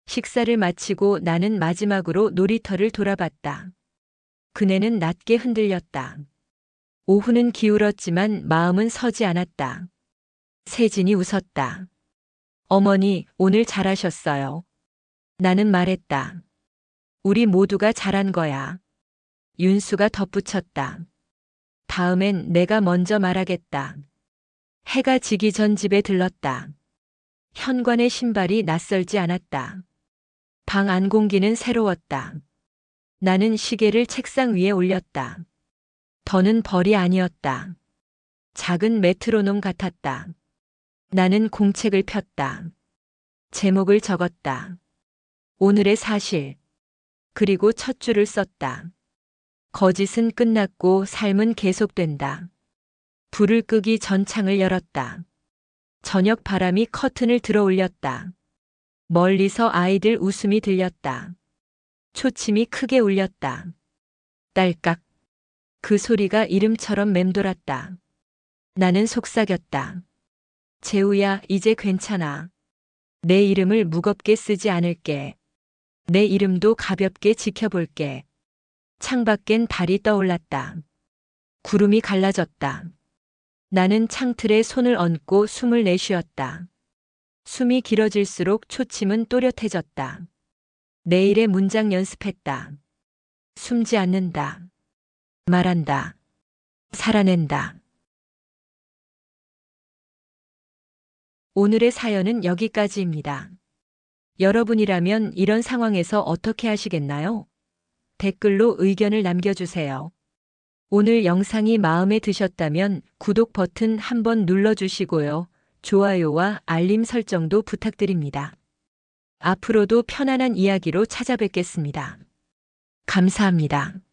식사를 마치고 나는 마지막으로 놀이터를 돌아봤다. 그네는 낮게 흔들렸다. 오후는 기울었지만 마음은 서지 않았다. 세진이 웃었다. 어머니, 오늘 잘하셨어요. 나는 말했다. 우리 모두가 잘한 거야. 윤수가 덧붙였다. 다음엔 내가 먼저 말하겠다. 해가 지기 전 집에 들렀다. 현관의 신발이 낯설지 않았다. 방 안 공기는 새로웠다. 나는 시계를 책상 위에 올렸다. 더는 벌이 아니었다. 작은 메트로놈 같았다. 나는 공책을 폈다. 제목을 적었다. 오늘의 사실. 그리고 첫 줄을 썼다. 거짓은 끝났고 삶은 계속된다. 불을 끄기 전 창을 열었다. 저녁 바람이 커튼을 들어 올렸다. 멀리서 아이들 웃음이 들렸다. 초침이 크게 울렸다. 딸깍. 그 소리가 이름처럼 맴돌았다. 나는 속삭였다. 재우야, 이제 괜찮아. 내 이름을 무겁게 쓰지 않을게. 내 이름도 가볍게 지켜볼게. 창밖엔 달이 떠올랐다. 구름이 갈라졌다. 나는 창틀에 손을 얹고 숨을 내쉬었다. 숨이 길어질수록 초침은 또렷해졌다. 내일의 문장 연습했다. 숨지 않는다. 말한다. 살아낸다. 오늘의 사연은 여기까지입니다. 여러분이라면 이런 상황에서 어떻게 하시겠나요? 댓글로 의견을 남겨주세요. 오늘 영상이 마음에 드셨다면 구독 버튼 한번 눌러주시고요. 좋아요와 알림 설정도 부탁드립니다. 앞으로도 편안한 이야기로 찾아뵙겠습니다. 감사합니다.